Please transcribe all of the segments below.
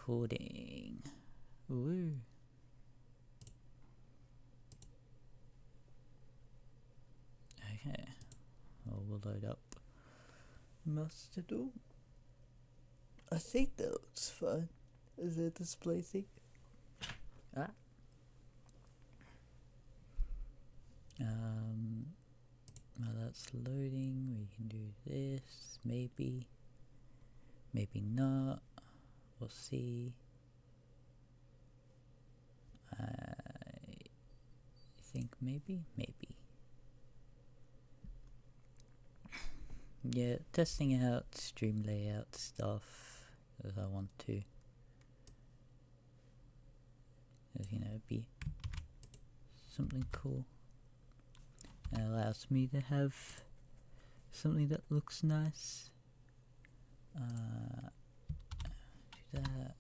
recording. Woo. Okay, well, we'll load up Mustard. I think that looks fine. Is it display thing? Ah. While that's loading, we can do this. Maybe not. We'll see. I think maybe. Yeah, testing out stream layout stuff as I want to. Be something cool. It allows me to have something that looks nice. Do that.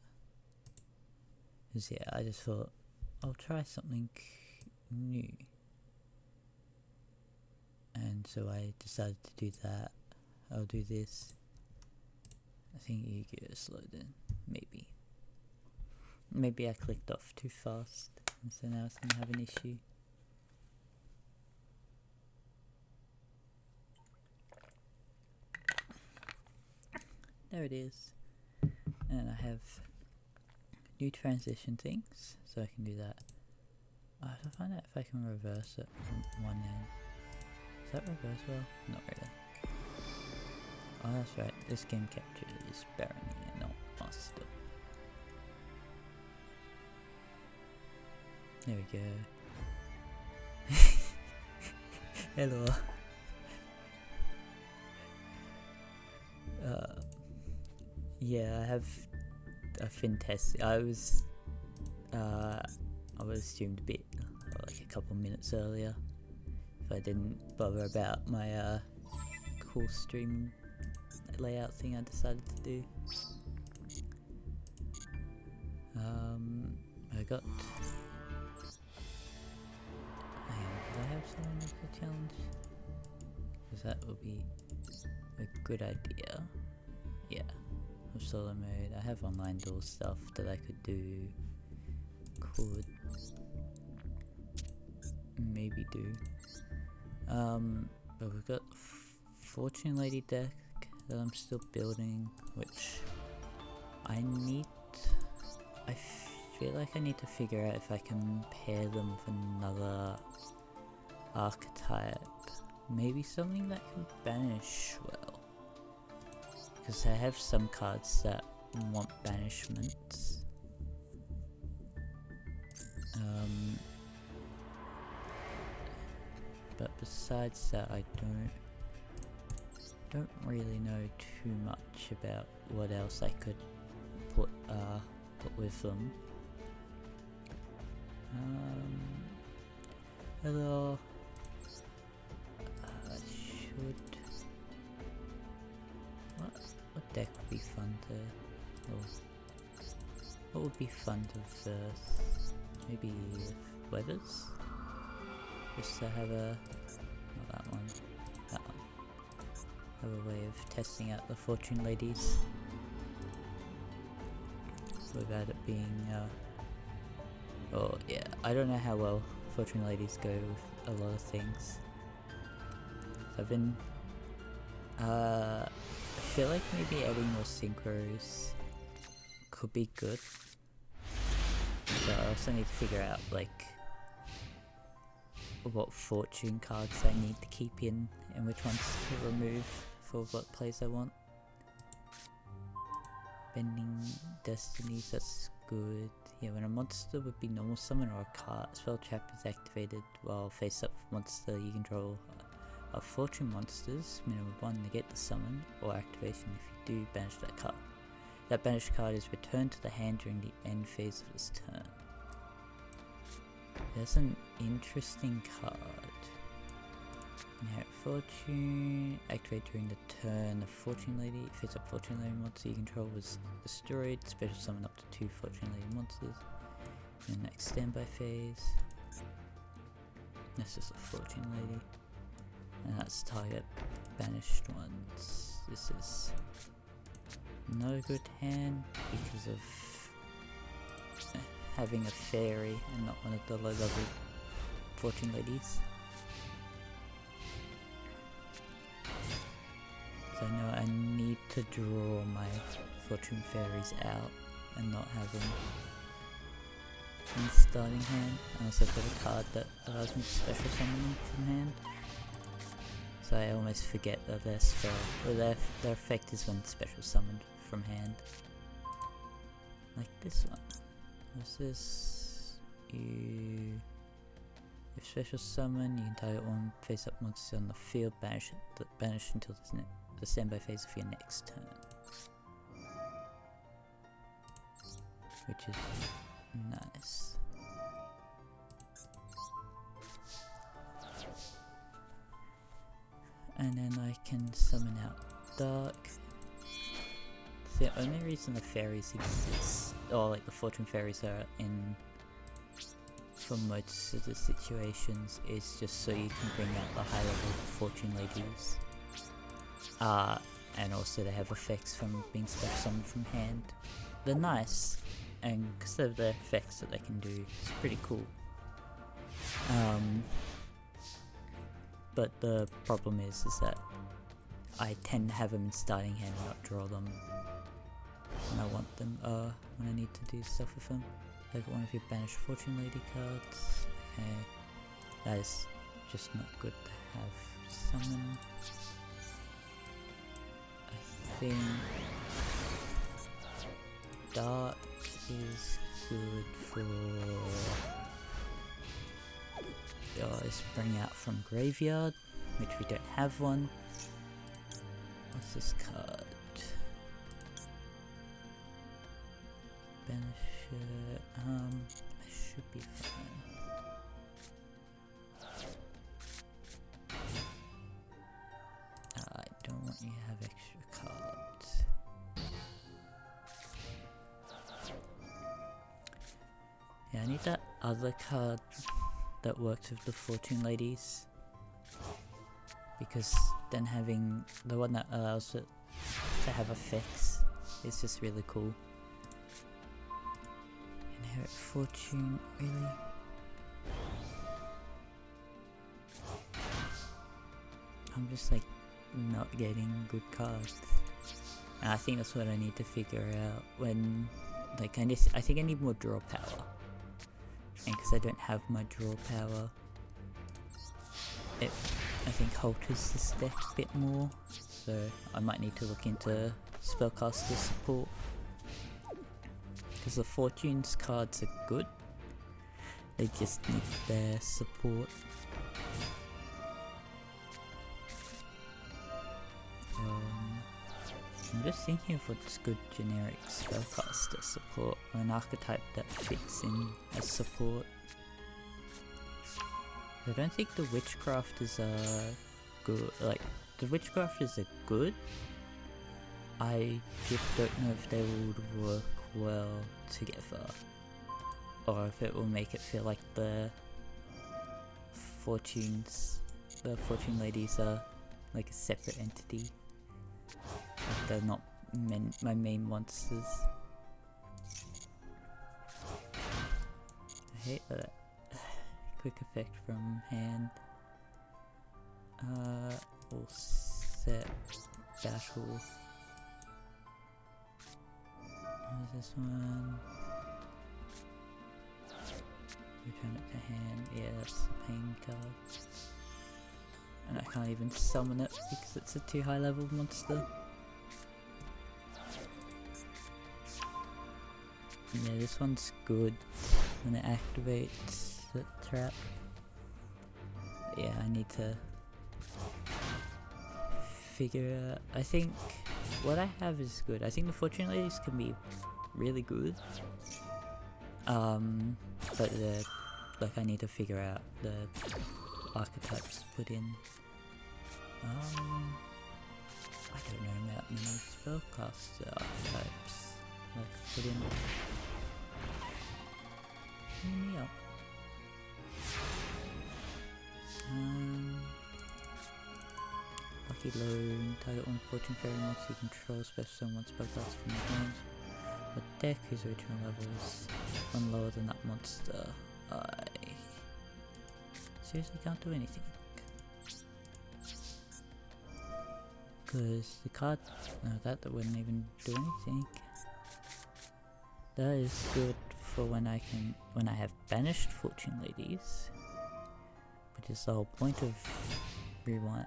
'Cause yeah, I just thought I'll try something new. And so I decided to do that. I'll do this. I think Yugioh is loaded. Maybe I clicked off too fast, and so now it's gonna have an issue. There it is. And I have new transition things, so I can do that. I have to find out if I can reverse it from one end. Is that reversible? Not really. Oh, that's right. This game capture is Barony and not Master. There we go. Hello. Yeah, I've been testing. I was streamed a bit, like a couple minutes earlier. If I didn't bother about my cool stream layout thing I decided to do. I got. Did I have someone with the challenge? Because that would be a good idea. Yeah. Of solo mode. I have online duel stuff that I could do. Could maybe do. But we've got Fortune Lady deck that I'm still building, which I feel like I need to figure out if I can pair them with another archetype. Maybe something that can banish well. Because I have some cards that want banishments. But besides that, I don't really know too much about what else I could put with them. Hello. I should. What deck would be fun to? What would be fun to verse? Maybe weathers. Just to have a. Not that one. That one. Have a way of testing out the Fortune Ladies without it being. Oh yeah, I don't know how well Fortune Ladies go with a lot of things. So I've been. I feel like maybe adding more synchros could be good. So I also need to figure out like what fortune cards I need to keep in and which ones to remove for what plays I want. Bending Destinies, that's good. Yeah, when a monster would be normal summon or a card, spell trap is activated while face up monster you control of fortune monsters, minimum 1 negate the summon or activation if you do banish that card. That banished card is returned to the hand during the end phase of this turn. That's an interesting card. Inherit Fortune, activate during the turn of Fortune Lady. If it's a Fortune Lady monster you control was destroyed, special summon up to 2 Fortune Lady monsters. In the next standby phase. This is a Fortune Lady. And that's target banished ones. This is not a good hand because of having a fairy and not one of the low level fortune ladies. So I know I need to draw my fortune fairies out and not have them in starting hand. I also got a card that allows me to special summon them from hand. So I almost forget that their spell, or their effect is when special summoned from hand. Like this one. What's this? If special summon, you can target one face up monster on the field, banish until the standby phase of your next turn. Which is nice. And then I can summon out Dark. The only reason the fairies exist, or like the fortune fairies are in for most of the situations, is just so you can bring out the high level fortune ladies. And also they have effects from being special summoned from hand. They're nice, and because of the effects that they can do, it's pretty cool. But the problem is that I tend to have them in starting hand and not draw them when I want them, when I need to do stuff with them. Like one of your banished fortune lady cards. Okay, that is just not good to have summoned. I think Dark is good for is bring out from graveyard, which we don't have one. What's this card? Banish it. I should be fine. I don't want you to have extra cards. Yeah, I need that other card that works with the fortune ladies, because then having the one that allows it to have effects is just really cool. Inherit fortune, really? I'm just like not getting good cards, and I think that's what I need to figure out when, like, I think I need more draw power. And because I don't have my draw power, I think alters this deck a bit more, so I might need to look into spellcaster support, because the fortunes cards are good, they just need their support. I'm just thinking of what's good generic spellcaster support, or an archetype that fits in as support. I don't think the witchcrafters are good. Like, the witchcrafters are good. I just don't know if they would work well together, or if it will make it feel like the fortune ladies are like a separate entity. Like they're not my main monsters. I hate that. Quick effect from hand. All set. Battle. How's this one? Return it to hand. Yeah, that's the pain card. And I can't even summon it because it's a too high level monster. Yeah, this one's good when it activates the trap. Yeah, I need to figure out. I think what I have is good. I think the fortune ladies can be really good. But like I need to figure out the archetypes to put in. I don't know about many spellcaster archetypes. Like put in. Me up. Lucky Loan, target one fortune fairy monster you control, special summon one spellcaster from your hands. What deck whose original levels? one lower than that monster, I seriously can't do anything. Because the card, no, that wouldn't even do anything. That is good for when I have banished Fortune Ladies, which is the whole point of rewind.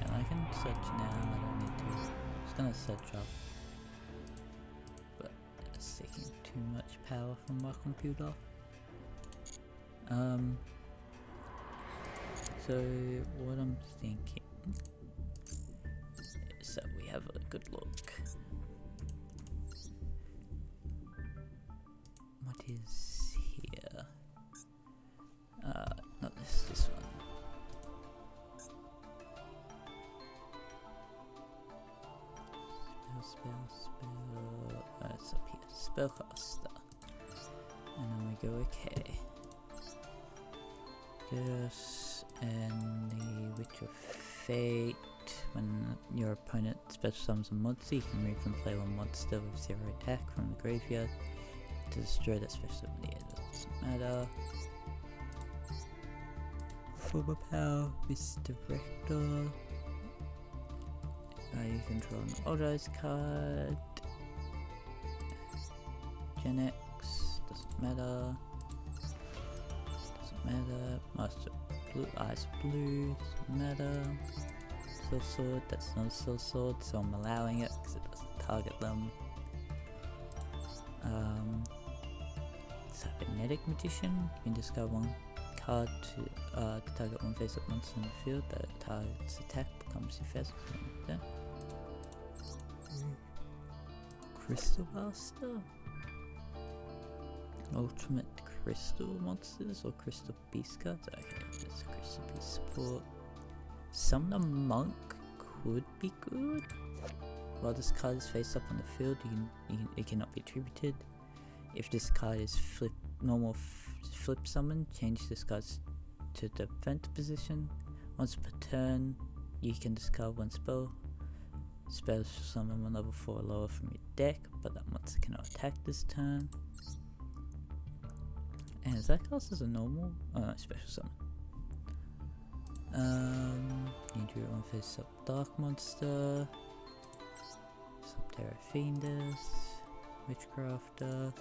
And I can search now. I don't need to. Just gonna search up, but it's taking too much power from my computer. So what I'm thinking is that we have a good look. What is here? Not this one. Spell. It's up here. Spellcaster. And then we go okay. This and the Witch of Fate. When your opponent special summons a monster, you can move and play one monster with 0 attack from the graveyard to destroy that special summon. Yeah, it doesn't matter. Former power, Misdirector. You can draw an Audize card. Gen X, doesn't matter. Master Blue, Eyes Blue, doesn't matter. Still Sword, that's not a Still Sword, so I'm allowing it because it doesn't target them. Cybernetic Magician, you can discard one card to target one face-up monster in the field that targets attack becomes your first. Like Crystal Master? Ultimate Crystal Monsters or Crystal Beast cards? Okay, there's Crystal Beast support. Summon a Monk could be good. While this card is face up on the field, it cannot be attributed. If this card is normal flip summon, change this card to defense position. Once per turn, you can discard one spell. Spells summon one level 4 or lower from your deck, but that monster cannot attack this turn. And is that class as a normal? Oh no, special summon. You drew one face up Dark Monster, Subterra Fiendus, Witchcrafter.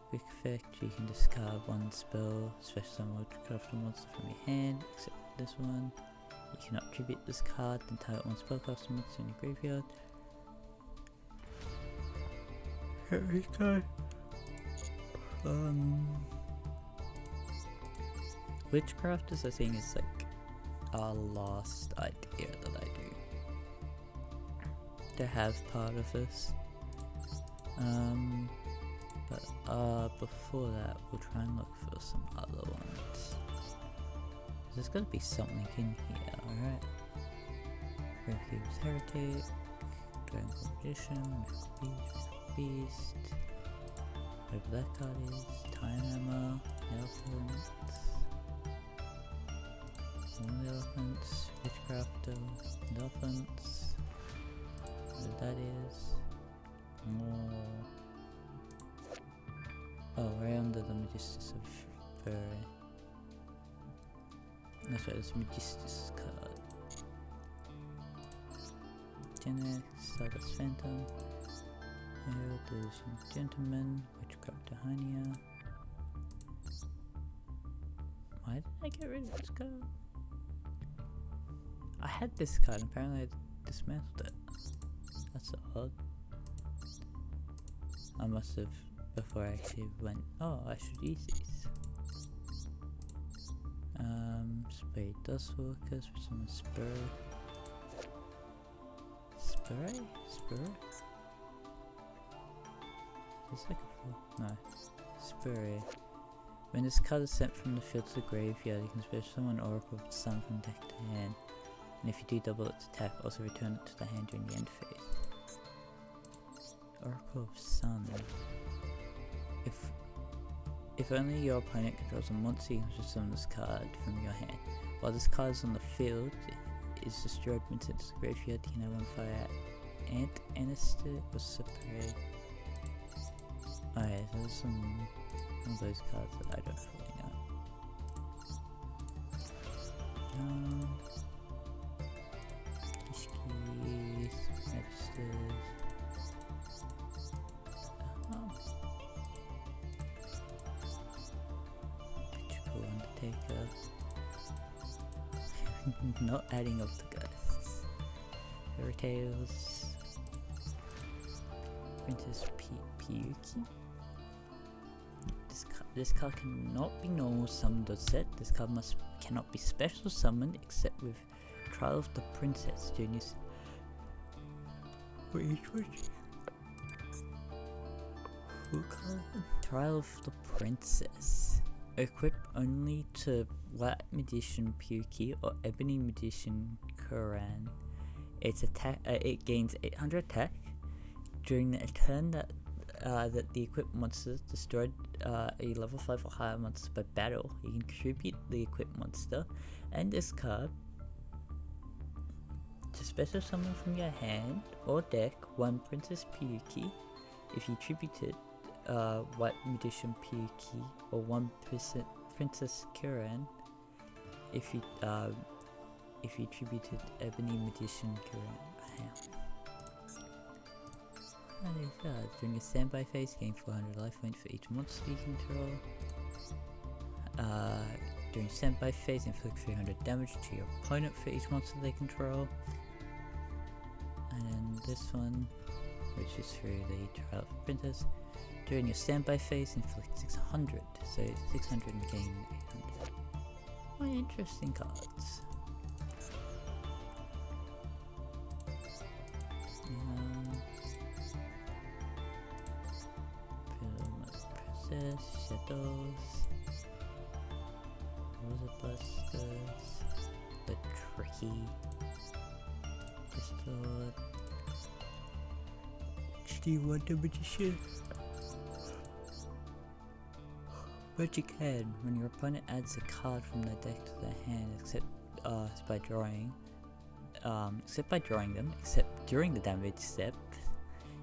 Quick effect, you can discard one spell, special summon Witchcrafter monster from your hand, except this one. You cannot attribute this card, then target one spellcaster monster in your graveyard. Here we go. Witchcrafters I think is like our last idea that I do to have part of this. But before that we'll try and look for some other ones. There's gotta be something in here, alright. Refuge's Heretic, Dragon Magician, Beast. Whatever that card is, Time Hammer, Elephants, one of the Elephants, Witchcrafter, Elephants, whatever that is, more. Oh, right under the Magistus of Barony. That's right, there's Magistus card. Gen X, Stardust Phantom, Herald, Illusion Gentleman, Witchcrafter Hania. Why did I get rid of this card? I had this card and apparently I dismantled it. That's odd. I must have, before I actually went, oh, I should use these. Spray Dustwalkers for some Spur. Spur? It's like a no. Spur. When this card is sent from the field to the graveyard, you can special summon Oracle of the Sun from deck to hand. And if you do double its attack, also return it to the hand during the end phase. Oracle of Sun. If only your opponent controls a monster, you can just summon this card from your hand. While this card is on the field, it is destroyed when it's the graveyard. You can have one fire Ant Anister or Super. Alright, so there's some of those cards that I don't really know. Ishkis, Registers. Magical Undertaker. Not adding up the ghosts. Fairy Tales. Princess Piyuki. This card cannot be normal summoned or set. This card cannot be special summoned except with Trial of the Princess. Genius. Wait, what card? Trial of the Princess. Equip only to White Magician Piyuki or Ebony Magician Kuran. Its attack. It gains 800 attack during the turn that the equipped monster destroyed a level 5 or higher monster by battle. You can contribute the equipped monster and this card to special summon from your hand or deck one Princess Piyuki if you tributed White Magician Piyuki or one Princess Kuran if you tributed Ebony Magician Kuran. During a standby phase, gain 400 life points for each monster you control. During standby phase, inflict 300 damage to your opponent for each monster they control. And then this one, which is through the Trial of the Princess. During your standby phase, inflict 600. So 600 and gain 800. What interesting cards. Shadows, Rosabusters, the Tricky, Crystal, HD Wonder Magician, Magic Hand. When your opponent adds a card from their deck to their hand, except by drawing them, except during the damage step.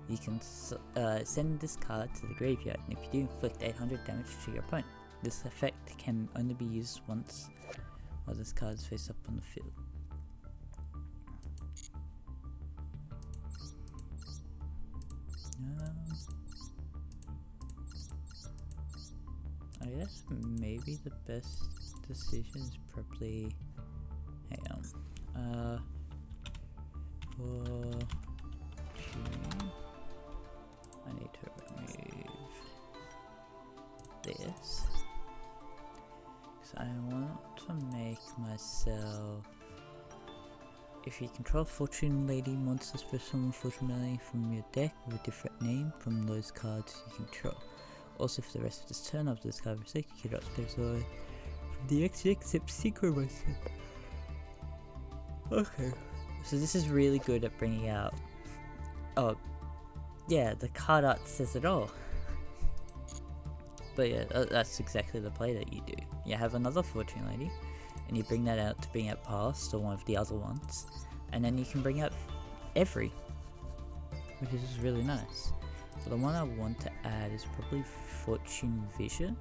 You can send this card to the graveyard, and if you do inflict 800 damage to your opponent, this effect can only be used once while this card is face up on the field. I guess maybe the best decision is probably for tuning. I need to remove this because I want to make myself. If you control Fortune Lady monsters, special summon Fortune Lady from your deck with a different name from those cards you control. Also, for the rest of this turn after this card was taken, you cannot special from the extra except Synchro Monster. Okay, so this is really good at bringing out. Oh, yeah, the card art says it all. But yeah, that's exactly the play that you do. You have another Fortune Lady, and you bring that out to bring out Past or one of the other ones, and then you can bring out Every, which is really nice. But the one I want to add is probably Fortune Vision.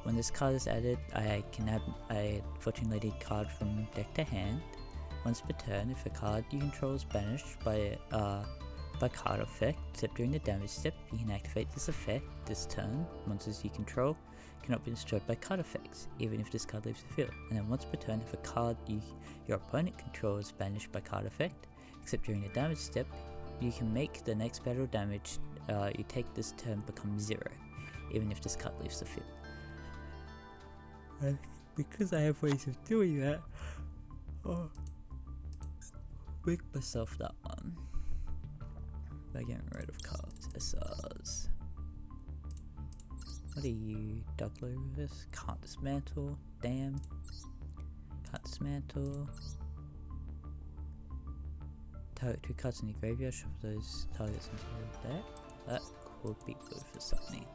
When this card is added, I can add a Fortune Lady card from deck to hand. Once per turn, if a card you control is banished by card effect, except during the damage step, you can activate this effect this turn. Monsters you control cannot be destroyed by card effects, even if this card leaves the field. And then once per turn, if a card your opponent controls is banished by card effect, except during the damage step, you can make the next battle damage you take this turn become 0, even if this card leaves the field. Because I have ways of doing that, I'll make myself that one by getting rid of cards. SRs. What are you, Douglas? Can't dismantle. Damn. Can't dismantle. Target 2 cards in the graveyard, shuffle those targets into the deck. That could be good for something.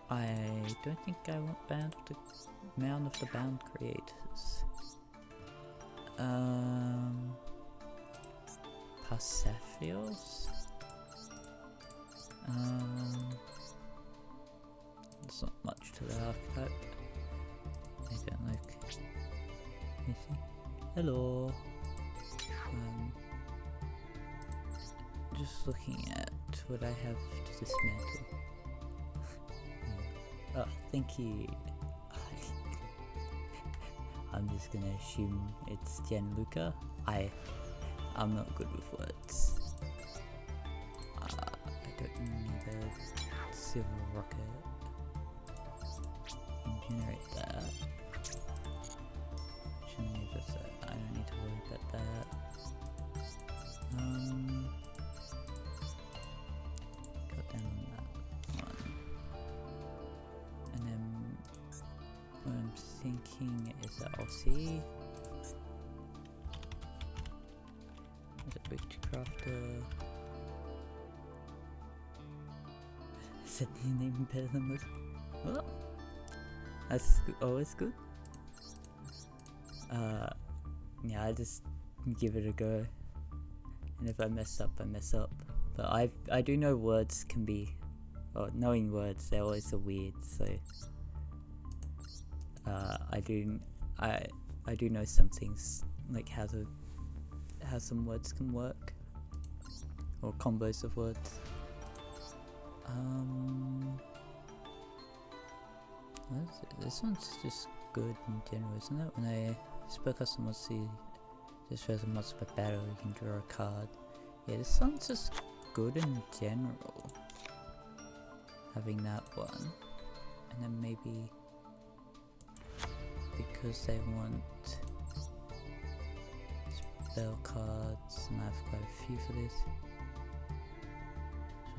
I don't think I want Mound of the Bound Creators. Pasaphios? There's not much to the archetype. I don't like. Let me see. Hello. Just looking at what I have to dismantle. Oh, thank you. I'm just gonna assume it's Gianluca. I'm not good with words. I don't need a silver rocket. Generate that. Shouldn't need this. I don't need to worry about that. Cut down on that one. And then what I'm thinking is that I'll see. Is it witchcrafter? Is the name better than this? Well, that's always good. Yeah, I just give it a go, and if I mess up, I mess up. But I do know words can be, or knowing words, they're always so weird. So I do know some things, like how some words can work, or combos of words. This one's just good in general, isn't it? When I spellcast a monster, just shows a monster by battle, you can draw a card. Yeah, this one's just good in general. Having that one. And then maybe because they want spell cards, and I have quite a few for this.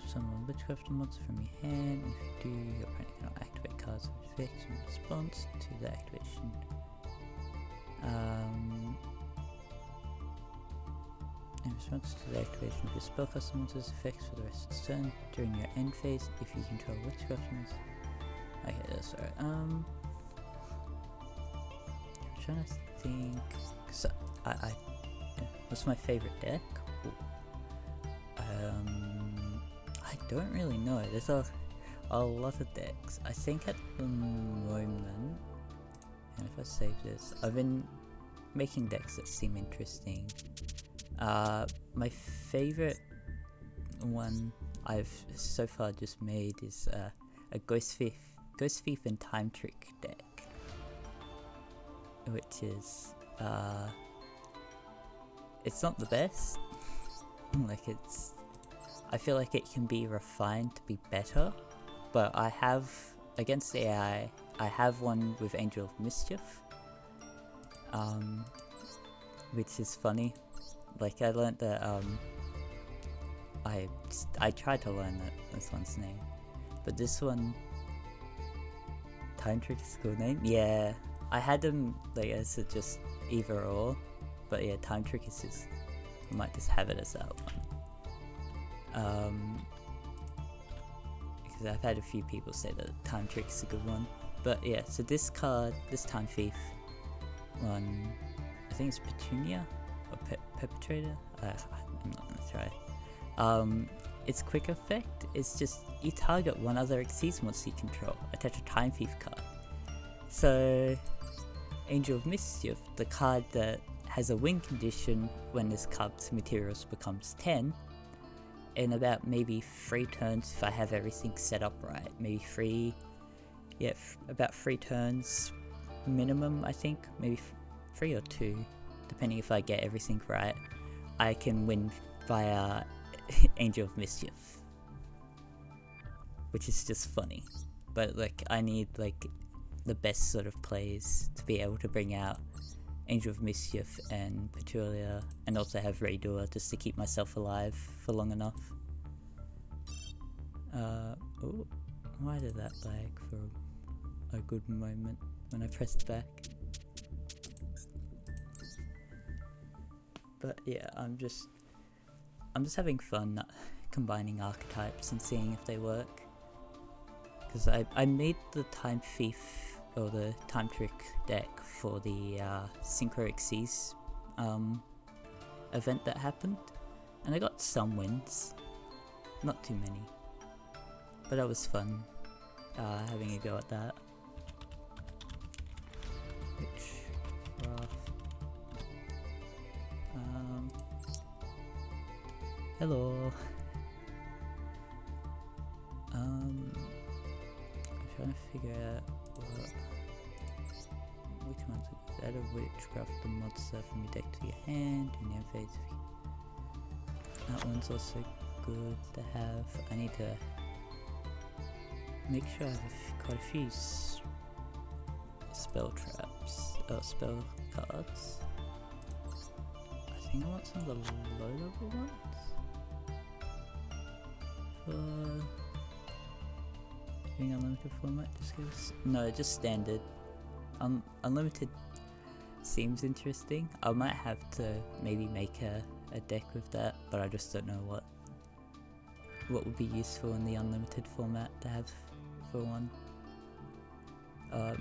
So summon witchcraft monster from your hand, and if you do, your opponent cannot activate cards with effects in response to the activation. In response to the activation of your spellcaster monster's effects for the rest of the turn, during your end phase, if you control witchcraft monsters. Okay, that's alright. I'm trying to think. Cause what's my favorite deck? I don't really know. There's a lot of decks. I think at the moment, and if I save this, I've been making decks that seem interesting. My favorite one I've so far just made is a Ghost Thief and Time Trick deck, which is it's not the best. I feel like it can be refined to be better, but I have against the AI. I have one with Angel of Mischief, which is funny. Like I learned that I tried to learn this one's name, but this one, Time Trick is a cool name. Yeah, I had them like as just either or, but yeah, Time Trick is just, I might just have it as that one. Because I've had a few people say that Time Trick is a good one, but yeah. So this card, this Time Thief one, I think it's Petunia or Perpetrator. I'm not gonna try. Its quick effect is just you target one other Xyz monster you control, attach a Time Thief card. So Angel of Mischief, the card that has a win condition when this card's materials becomes 10, in about maybe 3 turns if I have everything set up right. Maybe about 3 turns minimum, I think. Maybe 3 or 2, depending if I get everything right. I can win via Angel of Mischief, which is just funny. But like, I need like the best sort of plays to be able to bring out Angel of Mischief and Petunia, and also have Raidor just to keep myself alive for long enough. Oh, why did that lag for a good moment when I pressed back? But yeah, I'm just having fun combining archetypes and seeing if they work. Because I made the Time Thief, or the Time Trick deck for the Synchro Xyz event that happened, and I got some wins, not too many, but it was fun having a go at that. Witchcraft. Hello. I'm trying to figure out which ones are good. Add a witchcraft the monster from your deck to your hand in your phase. That one's also good to have. I need to make sure I have quite a few spell traps, spell cards. I think I want some of the low level ones. Doing unlimited format just gives... No, just standard. Unlimited seems interesting. I might have to maybe make a deck with that, but I just don't know what would be useful in the unlimited format to have for one.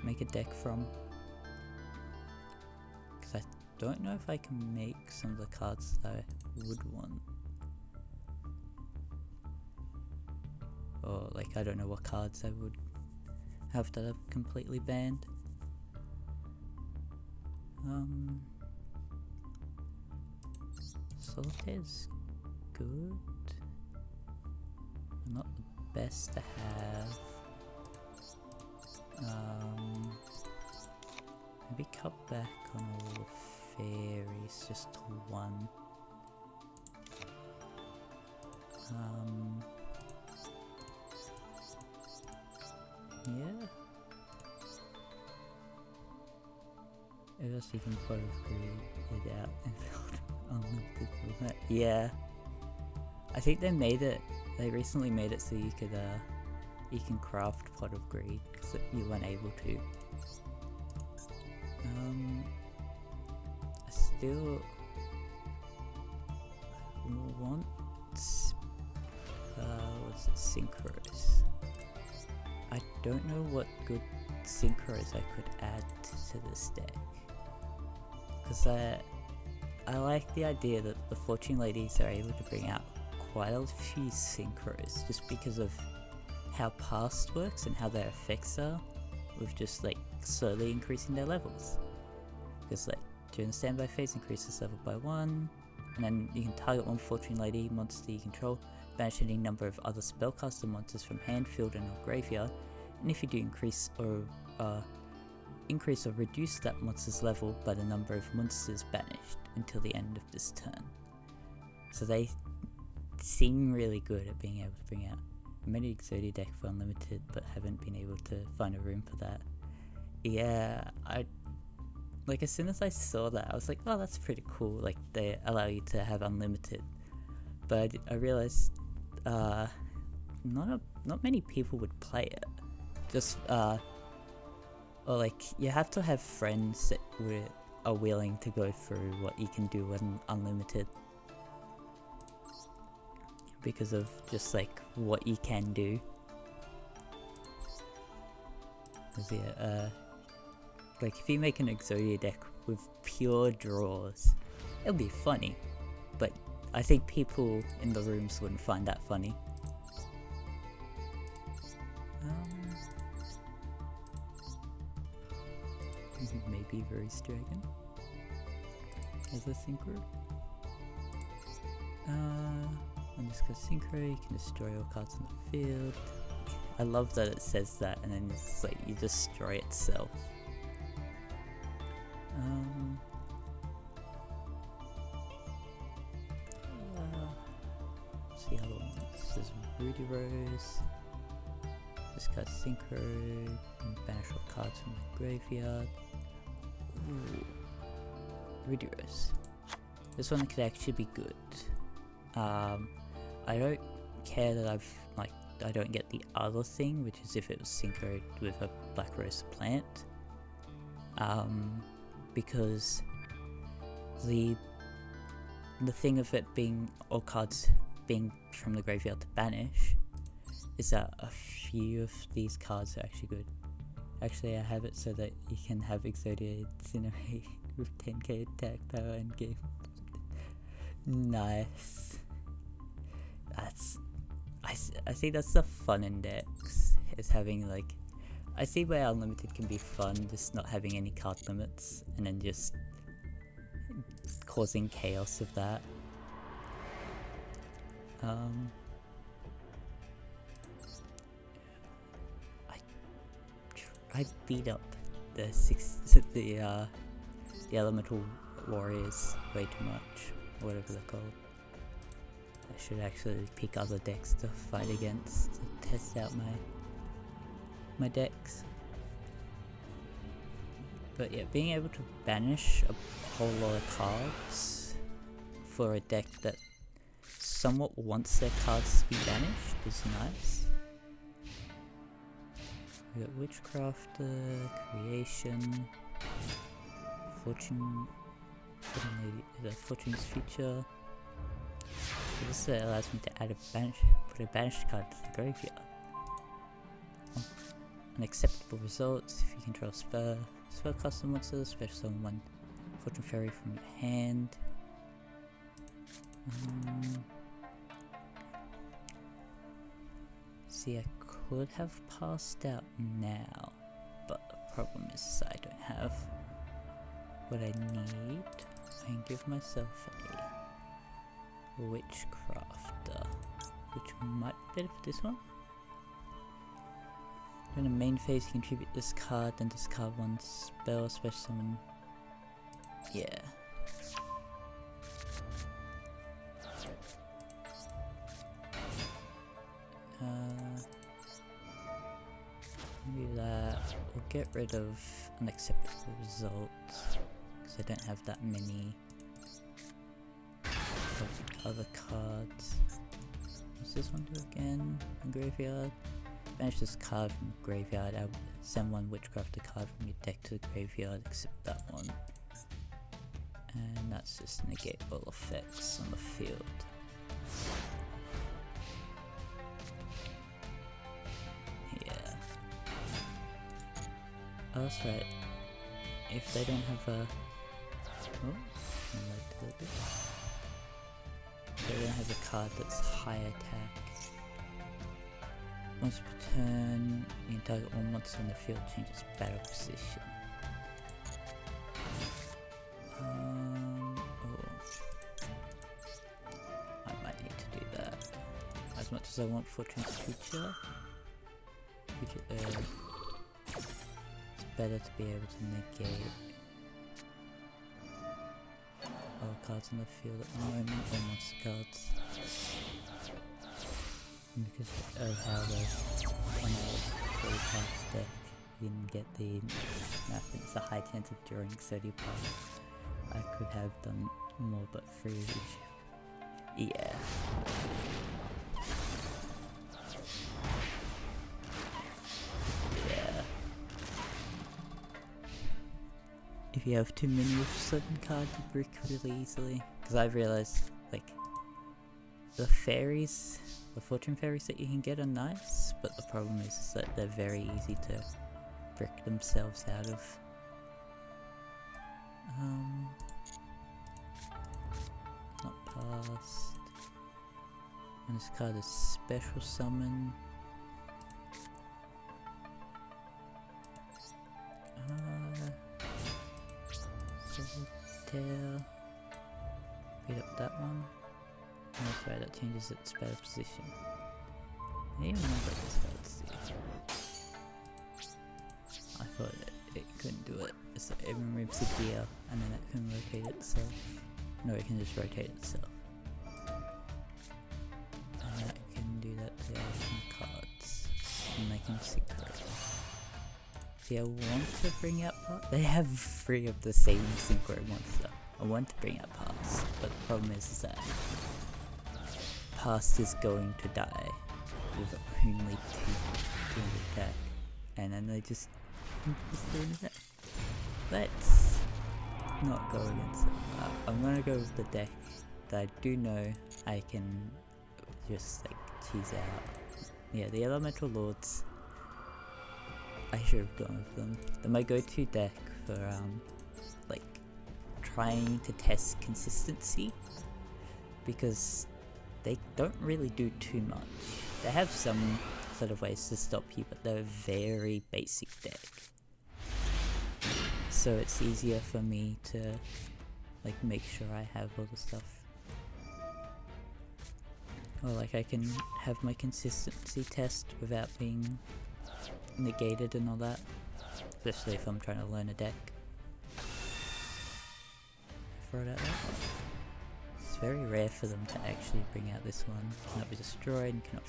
Make a deck from. Because I don't know if I can make some of the cards that I would want. Or like, I don't know what cards I would have that are completely banned. Solitaire's good. Not the best to have. Maybe cut back on all the fairies just to one. Yeah. What else you can put of greed it out and build unlimited format? Yeah. I think they recently made it so you can craft Pot of Greed, because you weren't able to. I still want what's it, synchros. I don't know what good synchros I could add to this deck, because I like the idea that the Fortune Ladies are able to bring out quite a few synchros just because of how past works and how their effects are, with just like slowly increasing their levels. Because like during the standby phase, increases level by 1, and then you can target one Fortune Lady monster you control, banish any number of other spellcaster monsters from hand, field, and or graveyard, and if you do increase or reduce that monster's level by the number of monsters banished until the end of this turn. So they seem really good at being able to bring out. I made an Yugioh deck for unlimited, but haven't been able to find a room for that. Yeah, as soon as I saw that, I was like, oh, that's pretty cool, like they allow you to have unlimited. But I realized not many people would play it. Just or like you have to have friends that are willing to go through what you can do with unlimited, because of just like what you can do. Yeah, like if you make an Yugioh deck with pure draws, it'll be funny, but I think people in the rooms wouldn't find that funny. Maybe Rose Dragon as a synchro. When this goes synchro, you can destroy all cards in the field. I love that it says that, and then it's like you destroy itself. What's the other ones? There's Rudy Rose. This guy's synchro, and banish all cards from the graveyard. Ooh. Rudy Rose. This one could actually be good. I don't care that I don't get the other thing, which is if it was synchroed with a Black Rose plant. Because the the thing of it being all cards being from the graveyard to banish is that a few of these cards are actually good. Actually, I have it so that you can have Exodia Incinerate with 10k attack power and game. Nice. I see that's the fun index, is having like, I see where unlimited can be fun, just not having any card limits and then just causing chaos of that. I beat up the elemental warriors way too much, or whatever they're called. I should actually pick other decks to fight against to test out my decks. But yeah, being able to banish a whole lot of cards for a deck that somewhat wants their cards to be banished is nice. We got Witchcrafter, Creation, Fortune's Future. So this allows me to add put a banished card to the graveyard. Unacceptable results: if you control spellcaster monsters, special summon one Fortune Fairy from your hand. See, I could have passed out now, but the problem is I don't have what I need. I can give myself a Witchcrafter, which might be better for this one. In the main phase, you contribute this card, then discard one spell, special summon. Yeah. Maybe that. We'll get rid of unacceptable results, because I don't have that many of other cards. What's this one do again? In graveyard? Banish this card from graveyard. I'll send one Witchcrafter card from your deck to the graveyard, except that one. And that's just negate all effects on the field. Yeah. Oh, that's right. If they don't have a... if they don't have a card that's high attack, once per turn, you can target all monsters on the field, changes battle position. I might need to do that. As much as I want Fortune's Future, it's better to be able to negate all cards in the field at the moment, or monster cards. Because of how on a full cards deck you can get it's a high chance of drawing 30 parts. I could have done more, but free. Yeah. Yeah. If you have too many of certain cards, you brick really easily. Because I've realized, like, the fairies, the fortune fairies that you can get are nice, but the problem is that they're very easy to brick themselves out of. Not passed. And this card is special summon. Solitaire. Beat up that one. Oh, that's right, that changes its battle position. I didn't even know about this card. I thought it couldn't do it. So it removes the gear and then it can rotate itself. No, it can just rotate itself. And that can do that to some cards. And they can synchro. See, I want to bring out parts. They have 3 of the same synchro monster. I want to bring out parts, but the problem is that past is going to die with only 2 attack. And then they just do an attack. Let's not go against it. I'm gonna go with the deck that I do know I can just like tease out. Yeah, the Elemental Lords, I should have gone with them. They're my go-to deck for like trying to test consistency, because they don't really do too much. They have some sort of ways to stop you, but they're a very basic deck. So it's easier for me to like make sure I have all the stuff. Or like I can have my consistency test without being negated and all that. Especially if I'm trying to learn a deck. Throw it out there. It's very rare for them to actually bring out this one. Cannot be destroyed, cannot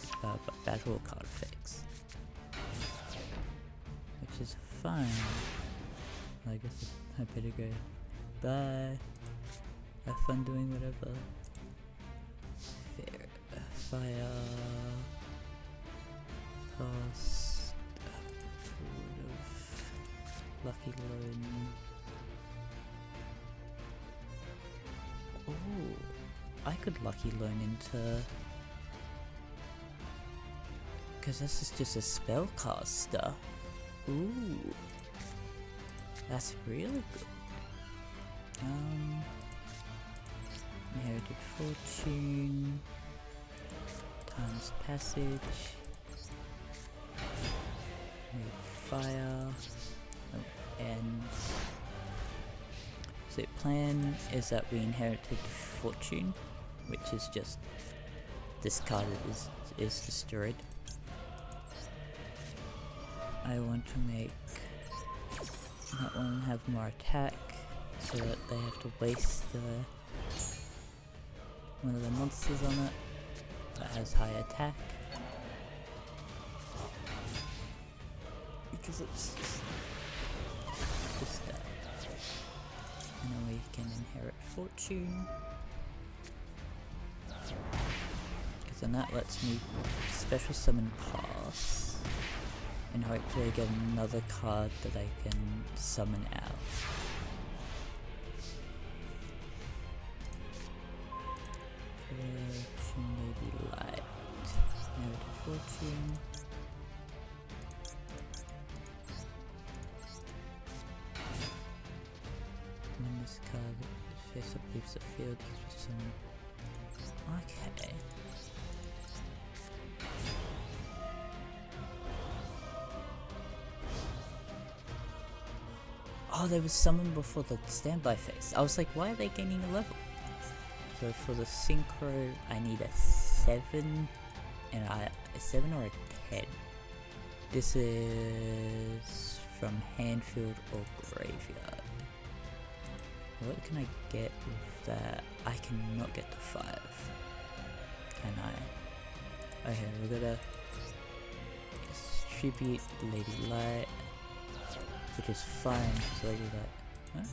be battle or card effects. Which is fine. I guess I better go. Bye. Have fun doing whatever. Fair. Fire. Cost. Lucky loan. Oh, I could lucky loan into, because this is just a spellcaster. Ooh, that's really good. Inherited Fortune, Time's Passage, Made Fire, and so the plan is that we inherited Fortune, which is just discarded is destroyed. I want to make that one have more attack, so that they have to waste one of the monsters on it that has high attack. Because it's just that. And then we can inherit Fortune. Because then that lets me special summon Pass. And hopefully I get another card that I can summon out. Fortune, maybe Light. Inherit Fortune. When this card face up leaves the field, gives me some. Okay. Oh, they were summoned before the standby phase. I was like, why are they gaining a level? So for the synchro, I need a 7, and a 7 or a 10. This is from Handfield or Graveyard. What can I get with that? I cannot get to 5. Can I? Okay, we're gonna distribute Lady Light, which is fine because Lady Light. Huh?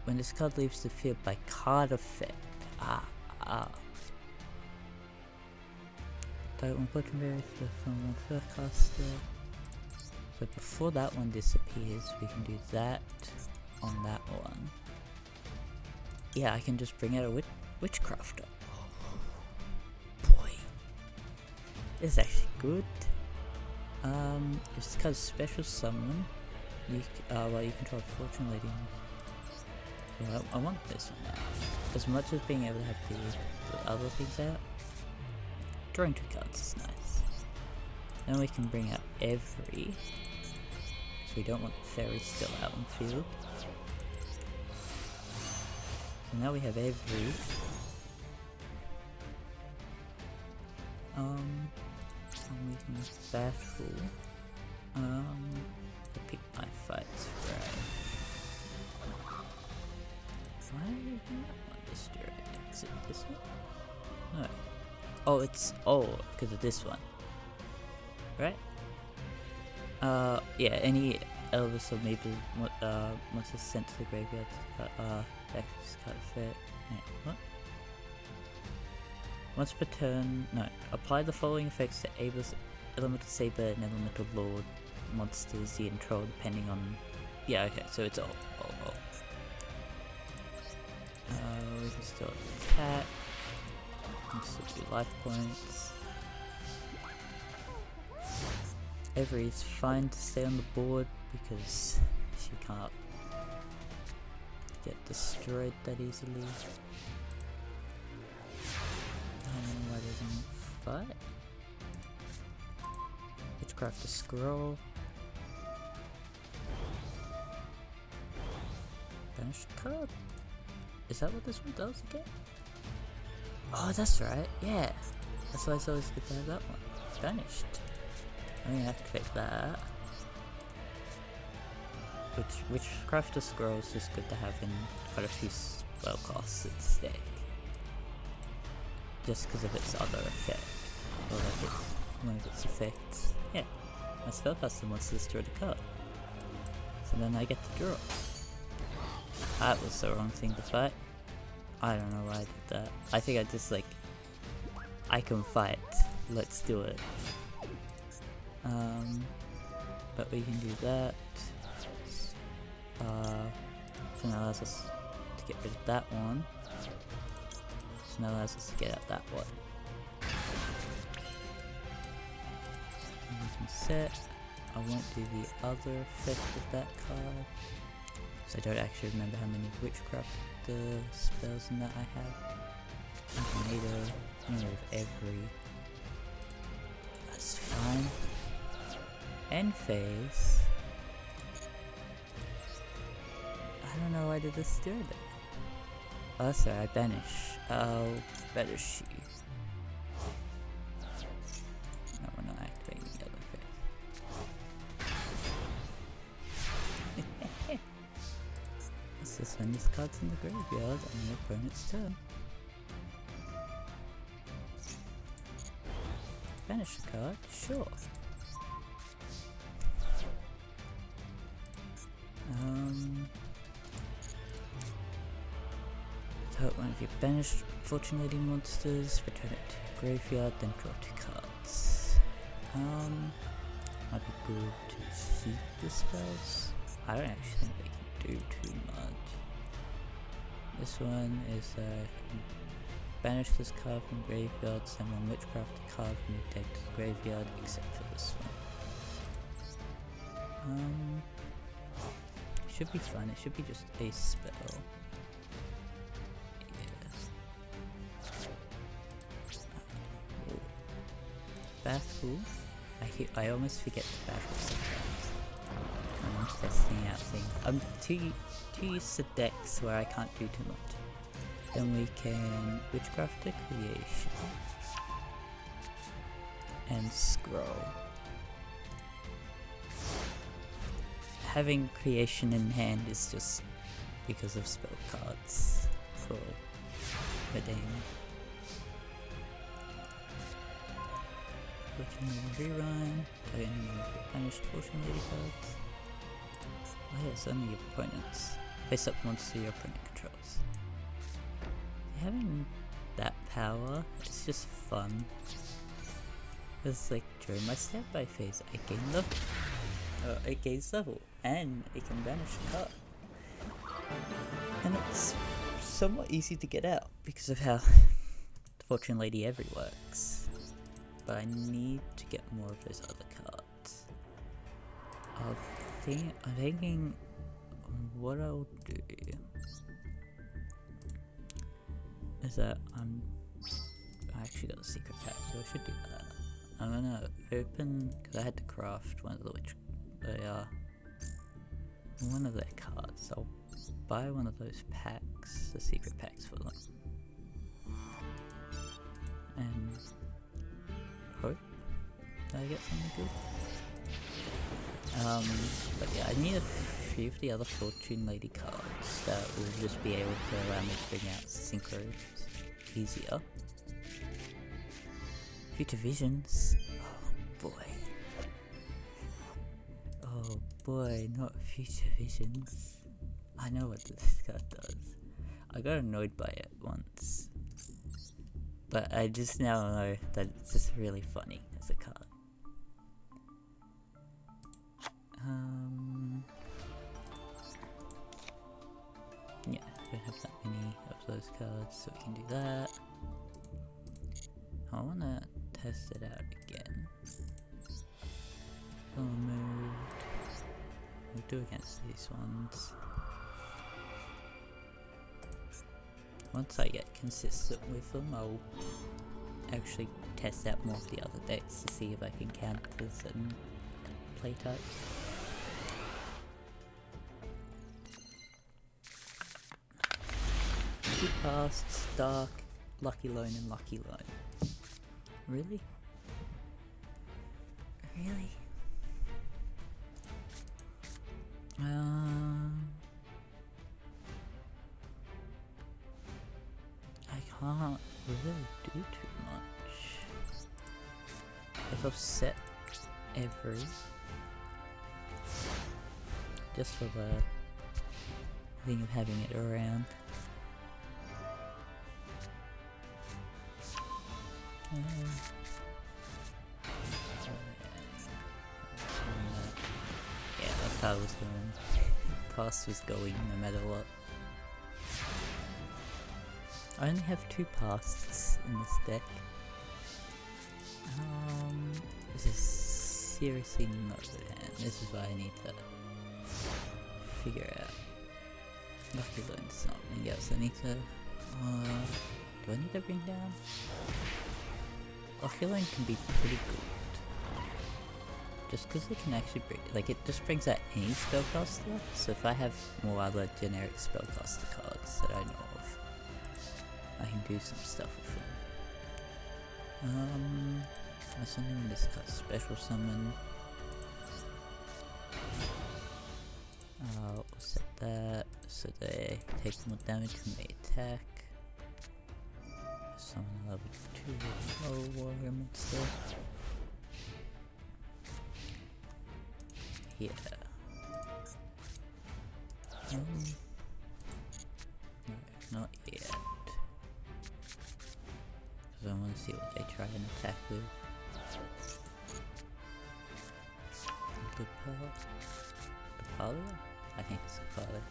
When this card leaves the field by card effect. That one put from one first caster. So before that one disappears, we can do that on that one. Yeah, I can just bring out a witchcrafter. Oh, boy, this is actually good. It's because special summon. You you control Fortune Lady. Well, I want this one now. As much as being able to have the other things out, drawing 2 cards is nice. Then we can bring out every. So we don't want the fairy still out in the field. So now we have every. And we can battle. The pick my fights, right? Why did that one destroyed? Is it this one? No. Oh, it's because of this one, right? Yeah. Any Elvis or maybe once it's sent to the graveyard, access card effect. Yeah, what? Once per turn, no. Apply the following effects to Abel's Elemental Saber and Elemental Lord monsters you control, depending on. Yeah, okay. So it's all. still attack. And still do life points. Avery's fine to stay on the board because she can't get destroyed that easily. Why doesn't fight? Witchcraft a scroll. Banish a card? Is that what this one does again? Oh, that's right, yeah. That's why it's always good to have that one. Banished. I'm gonna activate that. Witchcrafter scroll is just good to have in quite a few spell costs at stake. Just because of its other effect. Or like one of its effects. Yeah, my spellcaster wants to destroy the card. So then I get to draw. That was the wrong thing to fight. I don't know why I did that. I think I just like, I can fight, let's do it. But we can do that. So now allows us to get rid of that one. So now allows us to get out that one. And we can set. I won't do the other effect of that card. So I don't actually remember how many witchcraft spells in that I have. Tornado, of every. That's fine. End phase. I don't know why did this do it. Oh, sorry, I banish. I'll banish you. No, we're not activating the other phase. It's just when this card's in the graveyard on your opponent's turn. Banish a card? Sure. Put one of your banished Fortune Lady monsters, return it to your graveyard, then draw 2 cards. Might be good to feed the spells. I don't actually think they can do too much. This one is banish this card from graveyard, send one witchcraft card from your deck to the graveyard, except for this one. Should be fine, it should be just a spell. Battle. I almost forget to battle sometimes when I'm testing out things. I'm too used to decks where I can't do too much. Then we can witchcraft a creation and scroll. Having creation in hand is just because of spell cards for redeem. Fortune Lady rerun, play any banished Fortune Lady cards. Oh yeah, it's only your opponents. Face up monster your opponent controls. Having that power, it's just fun. Because like during my standby phase, I gains level, and it can banish a card. And it's somewhat easy to get out because of how Fortune Lady Every works. But I need to get more of those other cards. I'm thinking what I'll do is that I actually got a secret pack, so I should do that. I'm gonna open, because I had to craft one of their cards. I'll buy one of those packs, the secret packs for them. And hope that I get something good. But yeah, I need a few of the other Fortune Lady cards that will just be able to allow me to bring out synchros easier. Future Visions. Oh boy. Oh boy, not Future Visions. I know what this card does. I got annoyed by it once. But I just now know that it's just really funny as a card. Yeah, I don't have that many of those cards, so we can do that. I wanna test it out again. We'll move. We'll do against these ones. Once I get consistent with them, I'll actually test out more of the other decks to see if I can counter certain play types. Two casts, Dark, Lucky Loan and Lucky Loan. Really? Really? I can't really do too much. If I've set every just for the thing of having it around. Yeah, that's how it was going. Pass was going no matter what. I only have 2 pasts in this deck. This is seriously not a good hand. This is why I need to figure out. Lucky Loan something else. I need to. Do I need to bring down? Lucky Loan can be pretty good. Just because it can actually bring. Like, it just brings out any spellcaster. So if I have more other generic spellcaster cards that I know of, I can do some stuff with them. I suddenly want to discuss special summon. We'll set that so they take more damage when they attack. Summon a level 2 low warrior monster. Yeah. No, not yet. Because I want to see what they try and attack with. The Palia? I think it's the Palia.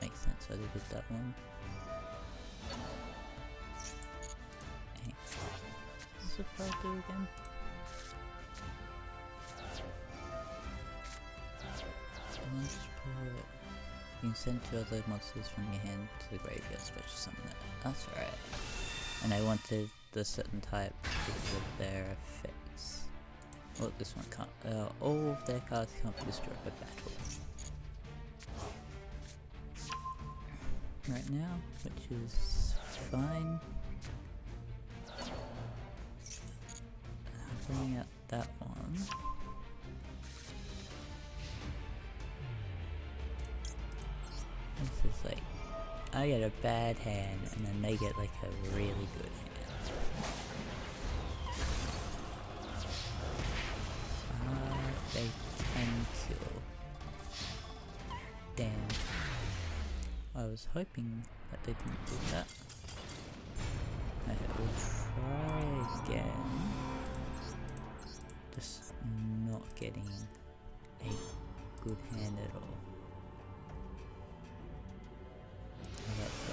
Makes sense why they did that one. Hey, what's the Palia do again? You can send 2 other monsters from your hand to the graveyard, special summon it. That's right. And I wanted the certain type because of their effects. Oh, this one can't. All of their cards can't be destroyed by battle. Right now, which is fine. I'm bringing out that one. This is like, I get a bad hand and then they get like a really good hand. They can kill. Damn. I was hoping that they didn't do that. Okay, we'll try again. Just not getting a good hand at all. That's a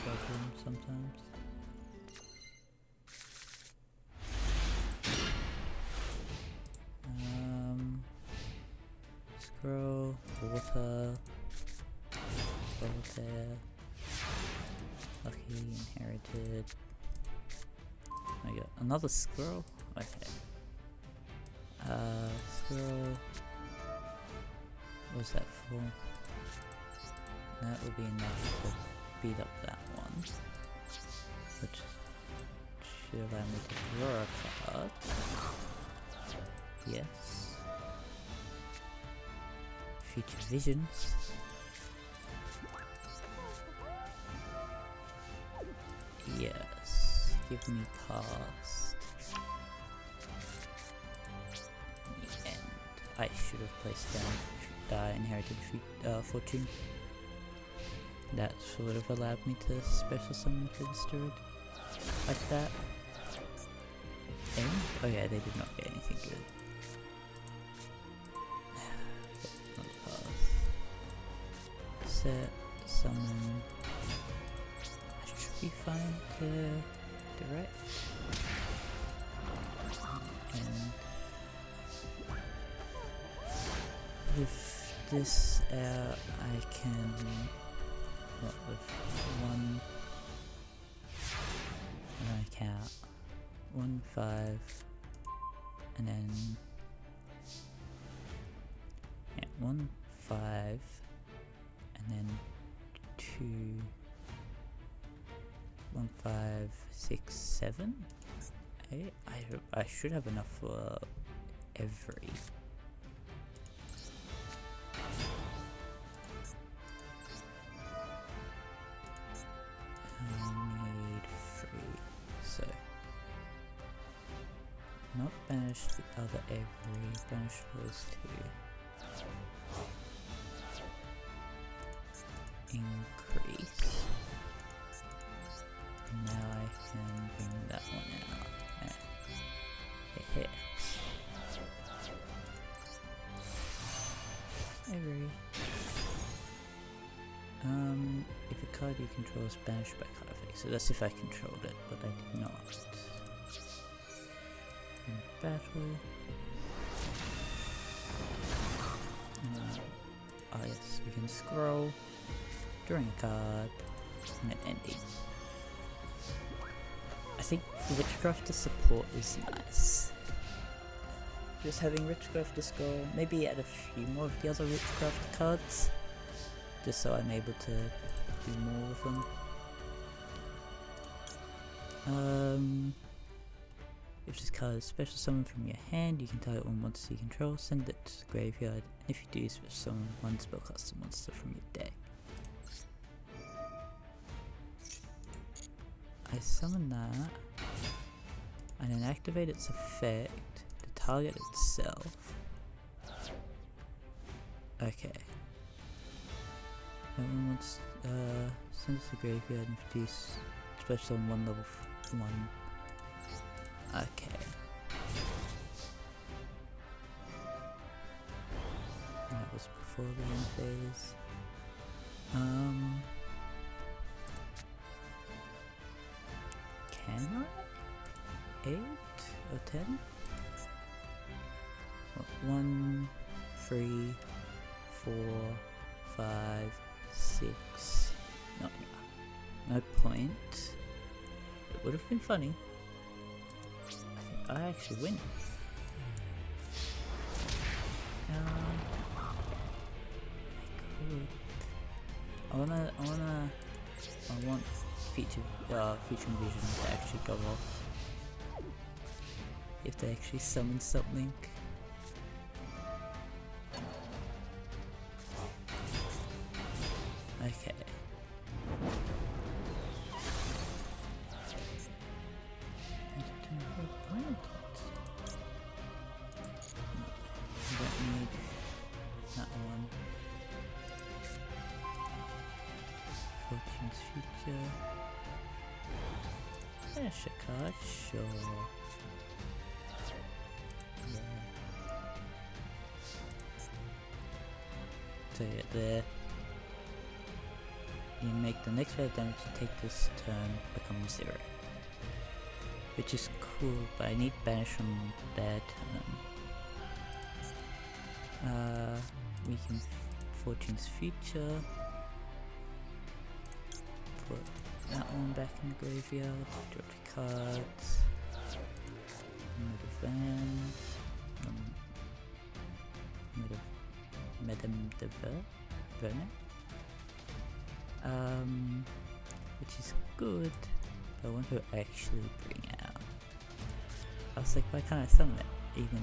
problem sometimes. Scroll, water, solitaire, lucky, inherited. I got another squirrel. Okay. Squirrel. What's that for? That will be enough to beat up that one, which should allow me to draw a card. Yes. Future visions. Yes. Give me past. And I should have placed down inherited fortune. That would have allowed me to special summon for the steward like that. And, oh yeah, they did not get anything good. Not pass. set, summon. I should be fine to direct. And with this out, I can, what, with one, and I count 1, 5, and then, yeah, 1, 5, and then 2, 1, 5, 6, 7, 8. I should have enough for every. I need 3, so not banish the other every, banish those 2. Increase. And now I can bring that one out. Heh. Every. If a card you control is banished by card effect, so that's if I controlled it, but I did not. In battle. Oh yes, we can scroll, drawing a card, and then ending. I think witchcrafters support is nice. Just having witchcrafters go, maybe add a few more of the other witchcraft cards, just so I'm able to do more of them. If this card is special summon from your hand, you can target one monster you control, send it to the graveyard, and if you do, special summon one spellcaster monster from your deck. I summon that, and then activate its effect to target itself. Okay. That one wants, send it to the graveyard and produce special summon one level 1. Okay. That was before the end phase. Can I? 8 or 10? What, 1, 3, 4, 5, 6. No point. It would have been funny. I actually win. I want feature vision to actually go off. If they actually summon something. Okay. Don't need that one. Fortune's Future. Finish a card, sure. Yeah. So yeah, there. You make the next round of damage to take this turn become 0. Which is cool, but I need banish from that turn. We can Fortune's Future. Put that one back in the graveyard. Draw 2 cards. Another van. Madame de Vernon. Which is good. But I want to actually bring out. I was like, why can't I summon it? Even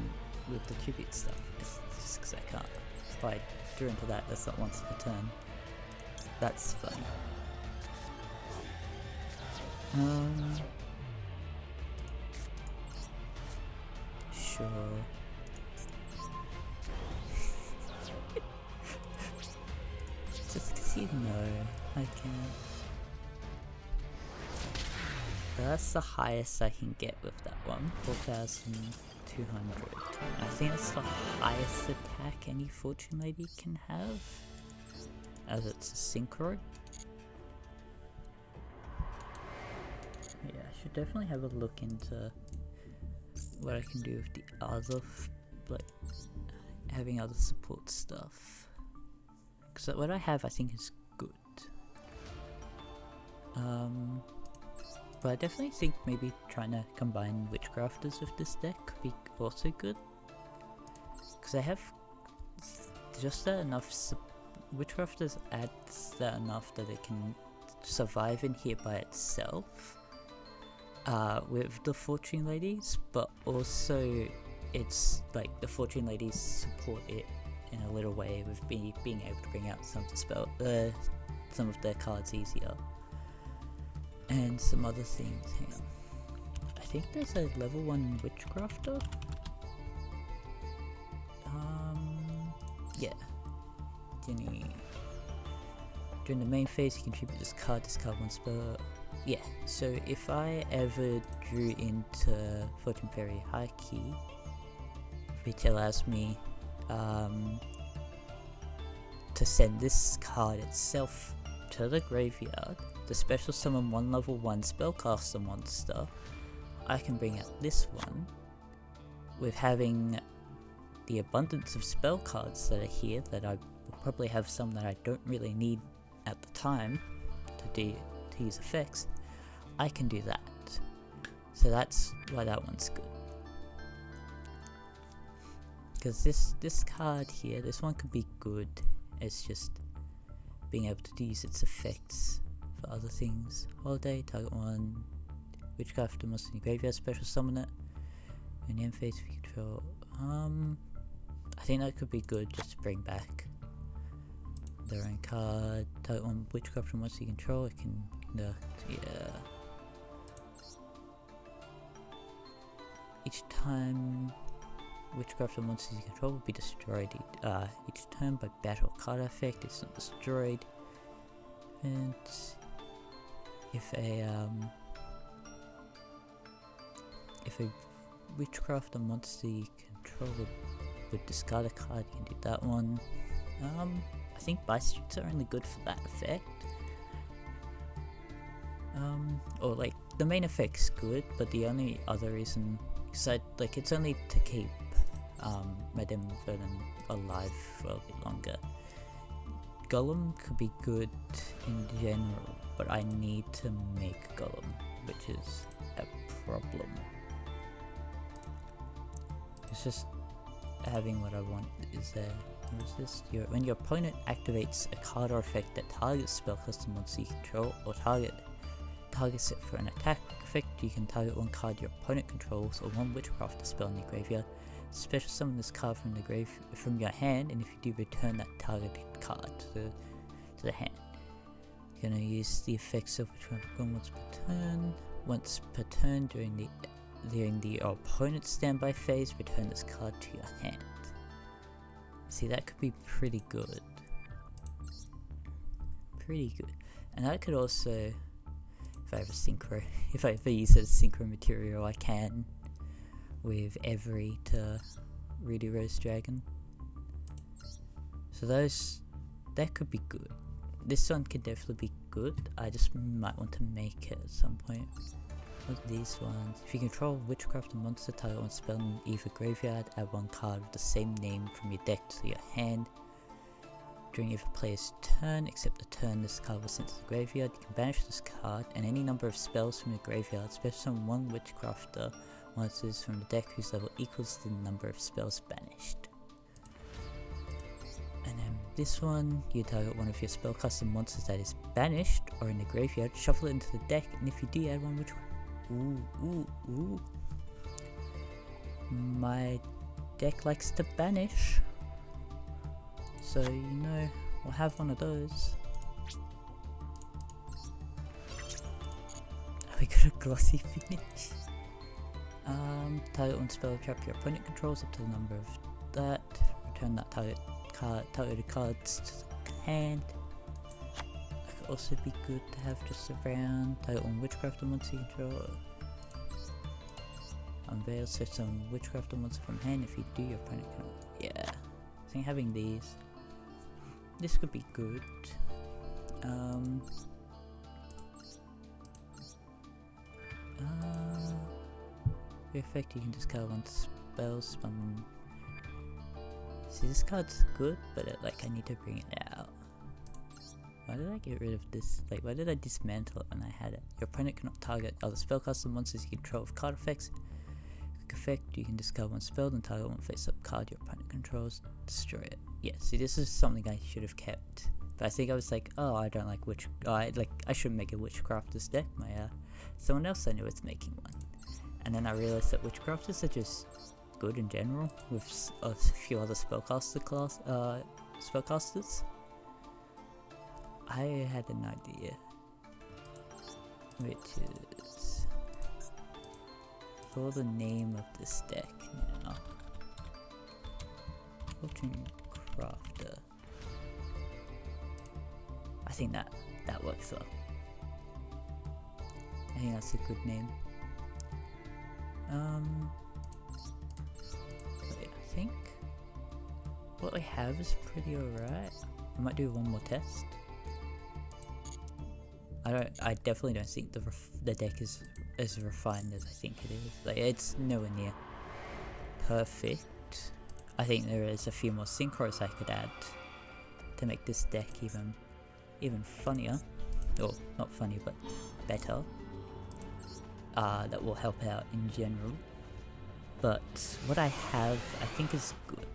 with the tribute stuff. It's just because I can't. If I drew into that, that's not once per turn. That's funny. Sure. Just because you know I can. That's the highest I can get with that one. 4,200. I think that's the highest attack any Fortune Lady can have. as it's a synchro. Yeah, I should definitely have a look into what I can do with the other, like, having other support stuff. Because what I have I think is good. But I definitely think maybe trying to combine witchcrafters with this deck could be also good. Because I have just that enough, witchcrafters adds that enough that it can survive in here by itself. With the Fortune Ladies, but also it's like the Fortune Ladies support it in a little way with being able to bring out some of their cards easier. And some other things. Hang on. I think there's a level 1 witchcrafter. Yeah. During the main phase, you contribute this card, discard one spell. Yeah, so if I ever drew into Fortune Fairy High Key, which allows me to send this card itself to the graveyard, to special summon one level 1 spellcaster monster, I can bring out this one with having the abundance of spell cards that are here, that I will probably have some that I don't really need at the time to use effects. I can do that, so that's why that one's good. Because this card here, this one could be good. It's just being able to use its effects for other things. Holiday, target one witchcraft monster in your graveyard, special summon it. In the end phase if you control. I think that could be good just to bring back their own card. Target one witchcraft monster you control, it can yeah. Each time witchcraft monsters you control will be destroyed each turn by battle card effect. It's not destroyed. And if a witchcraft monster you control would discard a card, you can do that one. I think Bystreets are only good for that effect. Or like the main effect's good, but the only other reason, like it's only to keep Madame Vernon alive for a bit longer. Golem could be good in general, but I need to make Golem, which is a problem. It's just having what I want is there. What is this? When your opponent activates a card or effect that targets spellcaster monster you control, or targets it for an attack effect, you can target one card your opponent controls or one witchcraft spell in your graveyard. Special summon this card from your hand, and if you do, return that targeted card to the hand. You're gonna use the effects of witchcraft once per turn during the opponent's standby phase. Return this card to your hand. See, that could be pretty good. And that could also, if I have a synchro, if I ever use it as synchro material, I can with every to Rudy Rose Dragon. So that could be good. This one could definitely be good. I just might want to make it at some point. What's these ones? If you control witchcraft and monster, target one spell in either graveyard, add one card with the same name from your deck to your hand. During either player's turn, except the turn this card was sent to the graveyard, you can banish this card and any number of spells from your graveyard, special summon one witchcrafter monsters from the deck whose level equals the number of spells banished. And then this one, you target one of your spellcaster monsters that is banished or in the graveyard, shuffle it into the deck, and if you do, add one witchcraft. Ooh. My deck likes to banish, so we'll have one of those. We got a glossy finish. Target one spell trap your opponent controls up to the number of that. Return that targeted cards to the hand. That could also be good to have just around. Target one witchcraft monster you control. Unveil, search some witchcraft monster from hand. If you do, your opponent can. Yeah, I think having these. this could be good. The effect you can discard one spell spun. See, this card's good, but I need to bring it out. Why did I get rid of this? Like, why did I dismantle it when I had it? Your opponent cannot target other spellcasters and monsters you control with card effects. Quick effect, you can discard one spell, then target one face-up card your opponent controls, destroy it. Yeah, see, this is something I should have kept. But I think I was like, oh, I don't like I shouldn't make a witchcrafters deck. Someone else I knew was making one. And then I realized that witchcrafters are just good in general, with a few other spellcasters. I had an idea, which is for the name of this deck now. Fortune Crafter. I think that works well. I think that's a good name. But yeah, I think what I have is pretty alright. I might do one more test. I definitely don't think the deck is as refined as I think it is. Like, it's nowhere near perfect. I think there is a few more synchros I could add to make this deck even funnier, or not funny but better. That will help out in general. But what I have, I think, is good.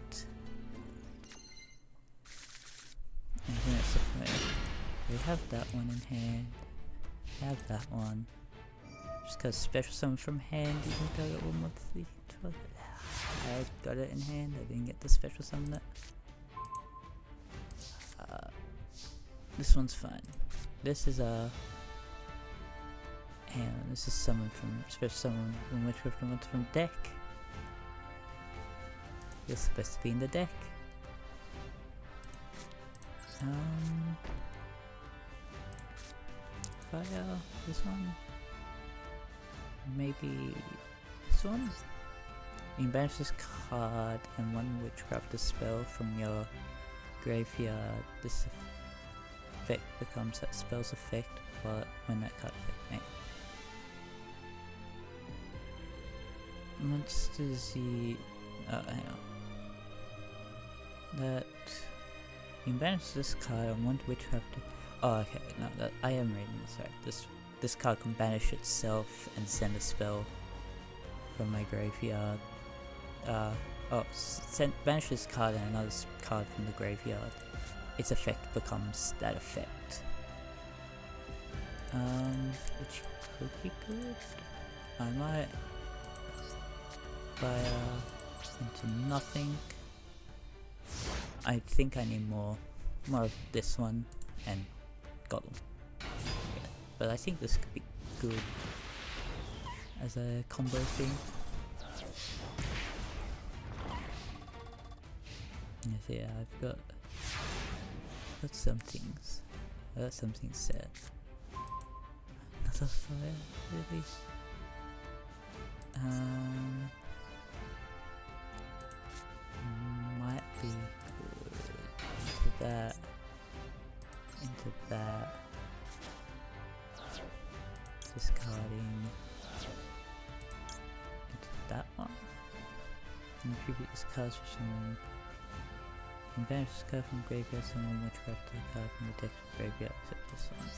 I think that's the point. We have that one in hand. I have that one. Just cause special summon from hand, you can target one more 3. I got it in hand. I didn't get the special summon that. This one's fine. This is a. Hang on, this is summon from special summon from witchcrafters from deck. You're supposed to be in the deck. Fire this one. Maybe this one. You can banish this card and one witchcrafter spell from your graveyard. This effect becomes that spell's effect, but when that card effect made. Monsters you... oh, hang on. That... you can banish this card on one witchcrafter... oh, okay, no, that I am reading this right. This card can banish itself and send a spell from my graveyard. Banish this card and another card from the graveyard. Its effect becomes that effect. Which could be good. I might fire into nothing. I think I need more of this one and got them. Yeah. But I think this could be good as a combo thing. Yeah, I've got some things. I got something set. Another fire, really? Might be good. Into that. Into that. Discarding. Into that one. And tribute this card for someone. And banish this card from graveyard, someone witchcraft the card from the deck to graveyard, except this one.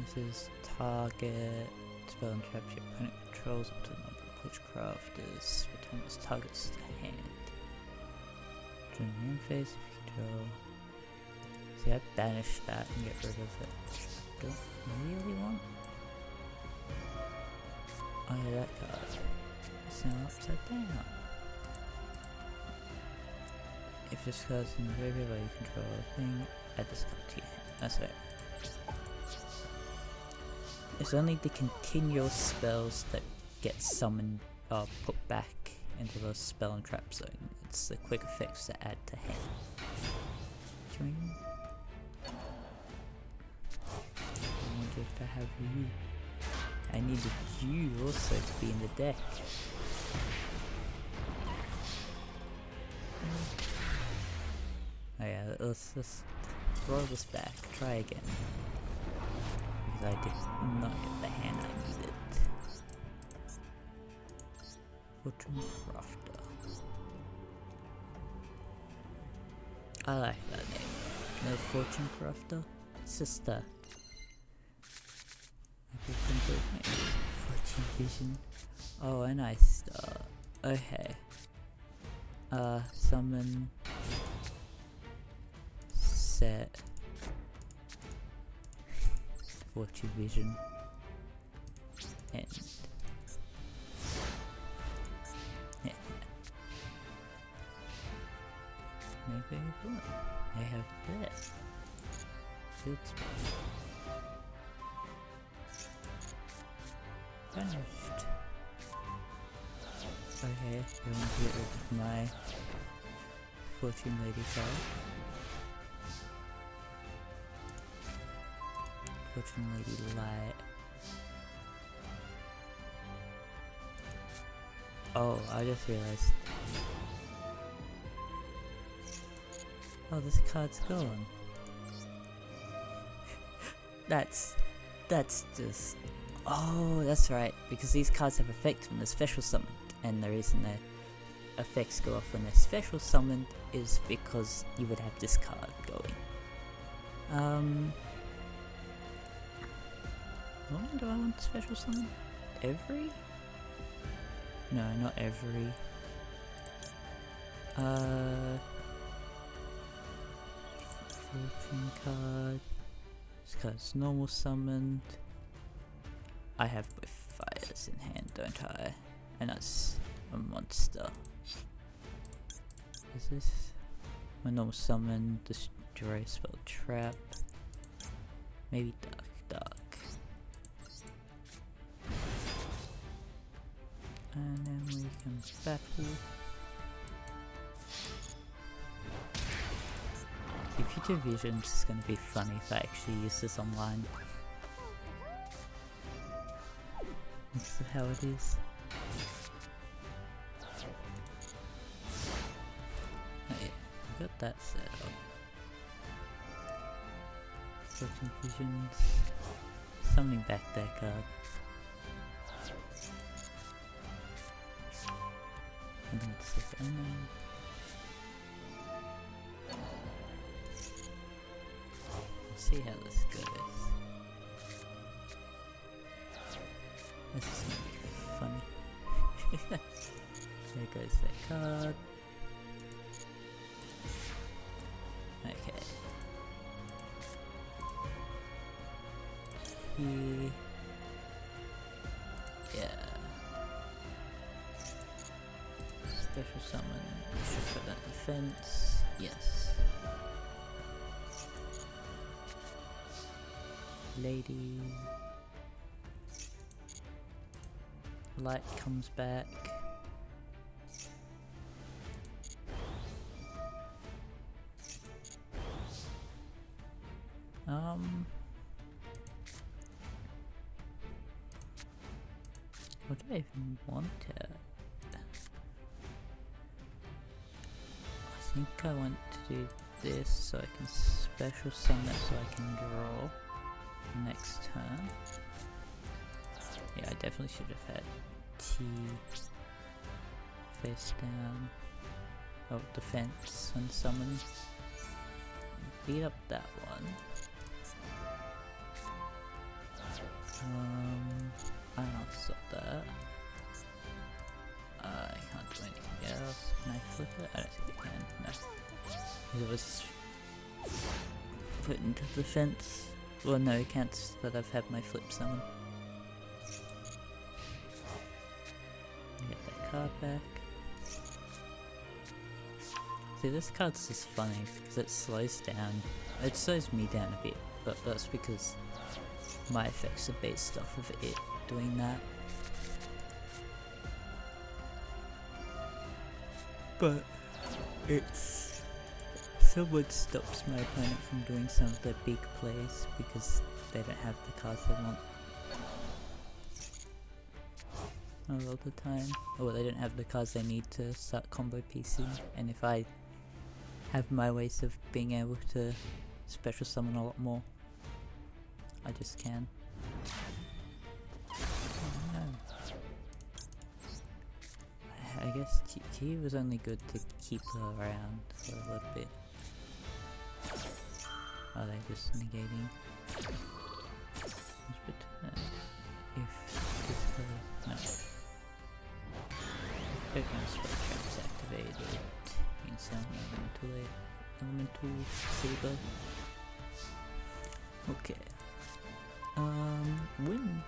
This is target spell and traps your opponent controls up to the number of witchcrafters. Return this target's to hand. During the end phase if you control. See, I banish that and get rid of it. Don't really want. Oh yeah, that card. It's now upside down. If this card's in the graveyard while you control a thing, add this card to your hand. That's right. It's only the continual spells that get summoned or put back into the spell and trap zone. It's the quick effects that add to hand. Join. I wonder if I have you. I needed you also to be in the deck. Oh yeah, let's just roll this back. Try again. Because I did not get the hand I needed. Fortune Crafter. I like that name. No Fortune Crafter. It's just a... Fortune Vision. Oh, and I start. Okay. Summon. Set. Fortune Vision. End. Yeah. Maybe I have that. Field spell. Vanished. Okay, I'm going to get rid of my Fortune Lady card. Fortune Lady Light. Oh, I just realized. Oh, this card's gone. That's just... Oh, that's right, because these cards have effect when they're special summoned, and the reason their effects go off when they're special summoned is because you would have this card going. When do I want special summon? Every? No, not every. Fortune card. This card's normal summoned. I have both fires in hand, don't I? And that's a monster. Is this my normal summon? Destroy spell trap. Maybe dark. And then we can battle. See, Future Visions is going to be funny if I actually use this online. This is how it is. Oh yeah, I got that set up. Fortune Visions. Summoning back that card. And then it's like, let's see how this goes. This is gonna be funny. There goes that card. Okay. Here. Yeah. Special summon. Should put that defense. Yes. Lady. Light comes back. What do I even want it? I think I want to do this so I can special summon it so I can draw next turn. Yeah, I definitely should have had T face down. Oh, defense and summon. Beat up that one. I don't stop that. I can't do anything else. Can I flip it? I don't think I can. No. It was put into defense. Well, no, it can't, but I've had my flip summon. Get that card back. See, this card's just funny because it slows down. It slows me down a bit, but that's because my effects are based off of it doing that. But it's somewhat stops my opponent from doing some of their big plays because they don't have the cards they want. a lot of the time. Or they don't have the cards they need to start combo piecing, and if I have my ways of being able to special summon a lot more, I just can. Oh no. I guess Ki was only good to keep her around for a little bit. Are they just negating? If this color, no. Pokemon Spell Trap's activated. You can summon Elemental Saber. Okay. Wind.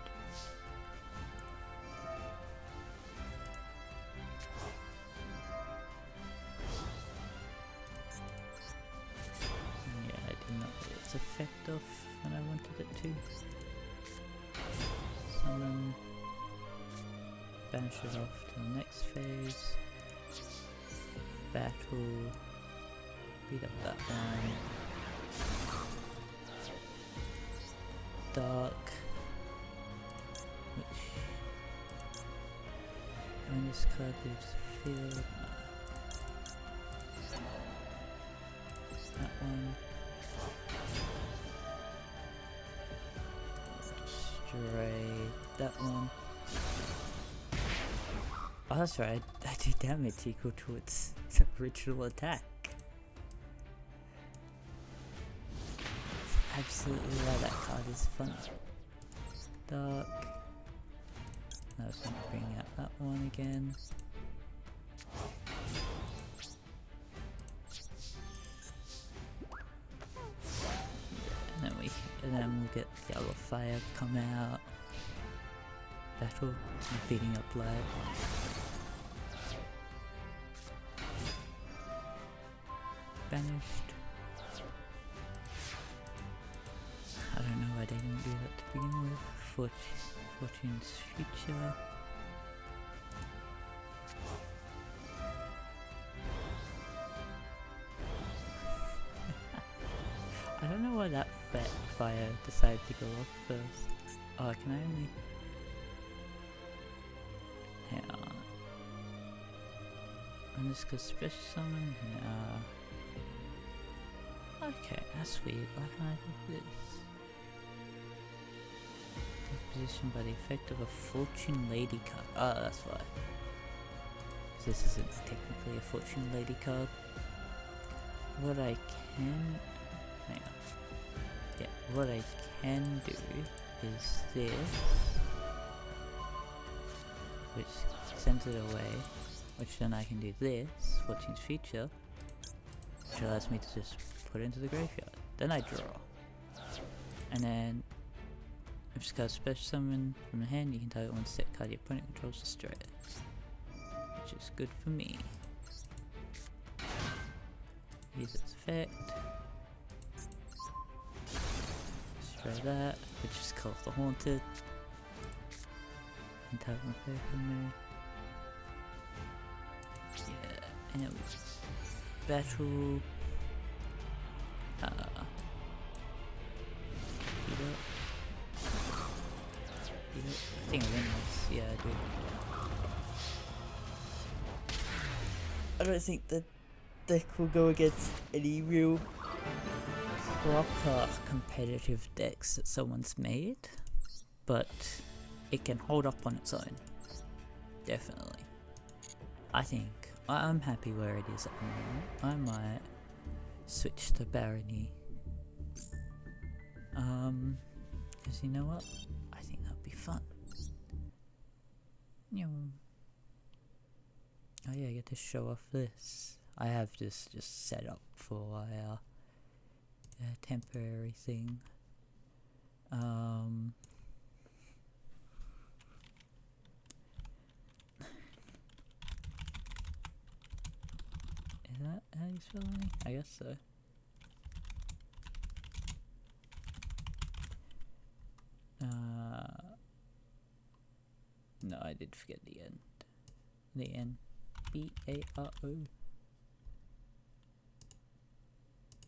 Yeah, I did not get its effect off when I wanted it to. Summon. Banish it off to the next phase. Battle. Beat up that one. Dark. Which. When this card leaves the field. That one. Stray. That one. Oh, that's right. I do damage equal to its original attack. Absolutely why that card is fun. Dark. I was going to bring out that one again. And then we'll get Yellow Fire come out. Battle. Beating up Lad. Banished. I don't know why they didn't do that to begin with. Fortune's Future. I don't know why that fire decided to go off first. Oh, can I only... Hang on. I'm just gonna special summon? Nah. Okay, that's weird. Why can't I do this? Positioned by the effect of a Fortune Lady card. Oh, that's why. This isn't technically a Fortune Lady card. What I can... Hang on. Yeah, what I can do is this. Which sends it away. Which then I can do this, Fortune's Future. Which allows me to just put it into the graveyard. Then I draw. And then I've just got a special summon from the hand. You can target one set card your opponent controls, destroy it. Which is good for me. Use its effect. Destroy that, which is Call of the Haunted. And target my player from there. Yeah, and it was battle. Beat up. I think I win this. Yeah, I do. I don't think the deck will go against any real proper competitive decks that someone's made, but it can hold up on its own. Definitely. I think I'm happy where it is at the moment. I might switch to Barony. Because you know what? I think that'd be fun. Oh yeah, I get to show off this. I have this just set up for a temporary thing. Is that how you spell it? I guess so. No, I did forget the end. The N. B-A-R-O.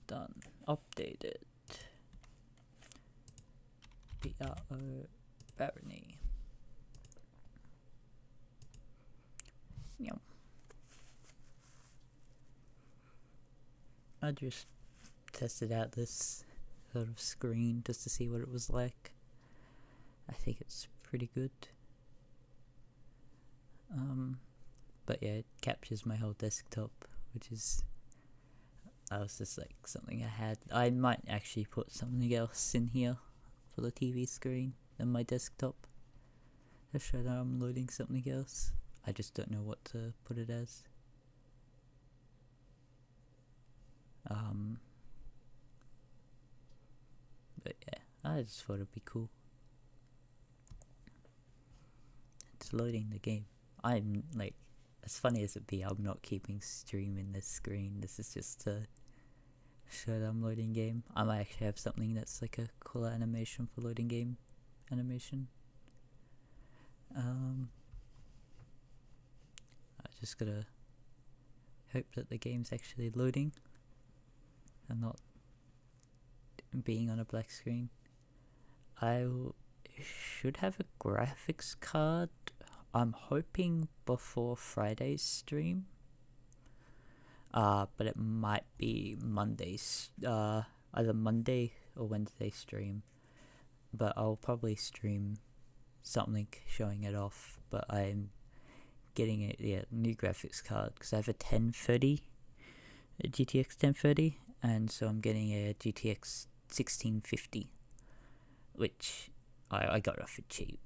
Done. Updated. B-R-O. Barony. No. I just tested out this sort of screen just to see what it was like. I think it's pretty good. But yeah, it captures my whole desktop, which is, that was just like something I had. I might actually put something else in here for the TV screen than my desktop to show that I'm loading something else. I just don't know what to put it as. But yeah, I just thought it'd be cool. It's loading the game. I'm like, as funny as it be, I'm not keeping stream in this screen. This is just to show that I'm loading game. I might actually have something that's like a cooler animation for loading game animation. I just gotta hope that the game's actually loading and not being on a black screen. I should have a graphics card. I'm hoping before Friday's stream. But it might be Monday's, either Monday or Wednesday stream. But I'll probably stream something showing it off. But I'm getting a new graphics card because I have a 1030, a GTX 1030, and so I'm getting a GTX 1650, which I got off it cheap.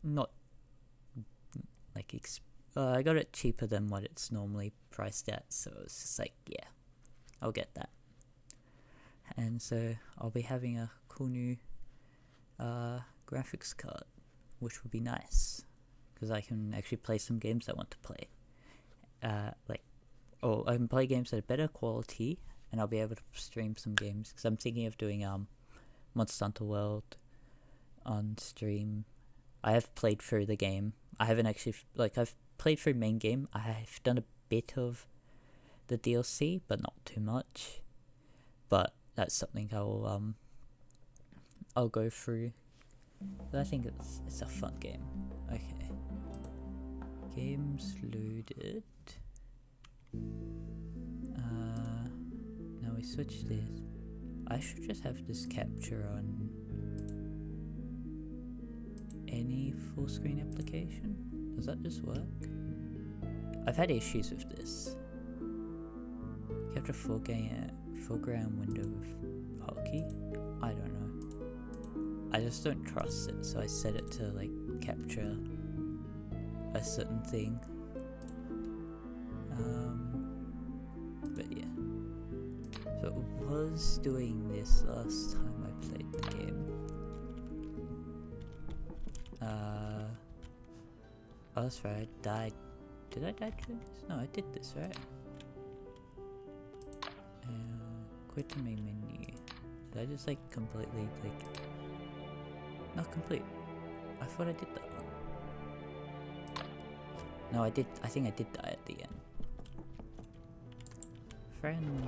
Not like I got it cheaper than what it's normally priced at, so it's just like, yeah, I'll get that. And so I'll be having a cool new graphics card, which would be nice because I can actually play some games I want to play. I can play games at a better quality, and I'll be able to stream some games because I'm thinking of doing Monster Hunter World on stream. I have played through the game. I haven't actually, I've played through main game. I've done a bit of the DLC, but not too much. But that's something I'll go through. But I think it's a fun game. Okay. Games loaded. Now we switch this. I should just have this capture on any full screen application. Does that just work? I've had issues with this. Capture foreground window of hockey? I don't know. I just don't trust it, so I set it to like capture a certain thing. But yeah. So it was doing this last time I played the game. Oh, that's right, I died. Did I die through this? No, I did this, right? Quit the main menu. Did I just like completely not complete? I thought I did that one. No, I did. I think I did die at the end. Friend.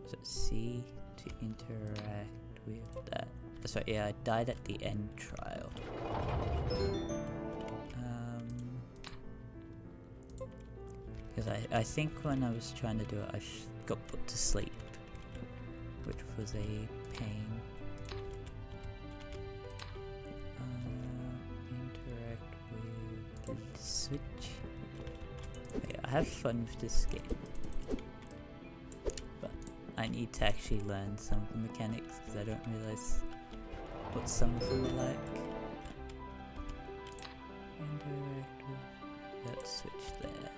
So C to interact with that. That's right, yeah, I died at the end trial. Because I think when I was trying to do it, I got put to sleep, which was a pain. Interact with the switch. Yeah, I have fun with this game, but I need to actually learn some of the mechanics because I don't realize what some of them are like. Interact with that switch there.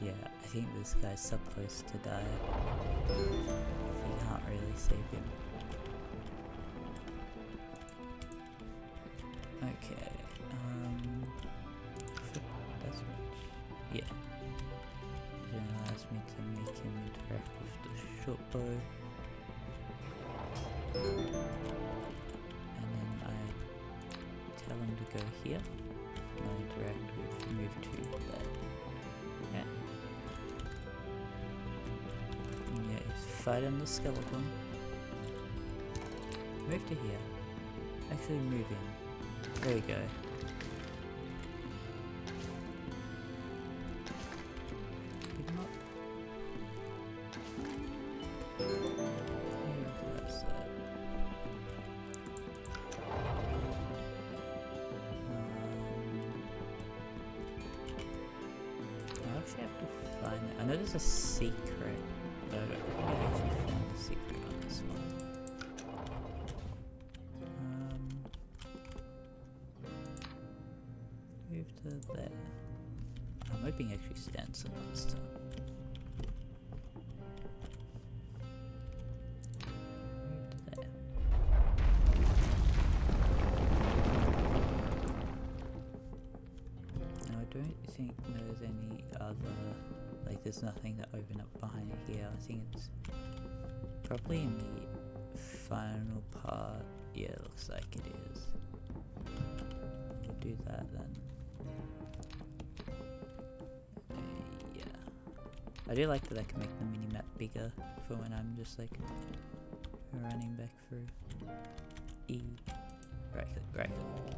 Yeah, I think this guy's supposed to die. You can't really save him. Okay, that switch. Yeah. It allows me to make him interact with the short bow. And then I tell him to go here. And I interact with move to there. Yeah. Yeah, he's fighting the skeleton. Move to here. Actually move in. There we go. Pick him up. Move to that side. I actually have to find it. I know there's a secret, but I don't think I actually found the secret on this one. Move to there. I'm hoping it actually stands on this time. Move to there. Now I don't think there's any other, like there's nothing that open up behind it here. I think it's probably in the final part. Yeah, it looks like it is. We'll do that then. Yeah. I do like that I can make the mini-map bigger for when I'm just like running back through. E. Right click, right click.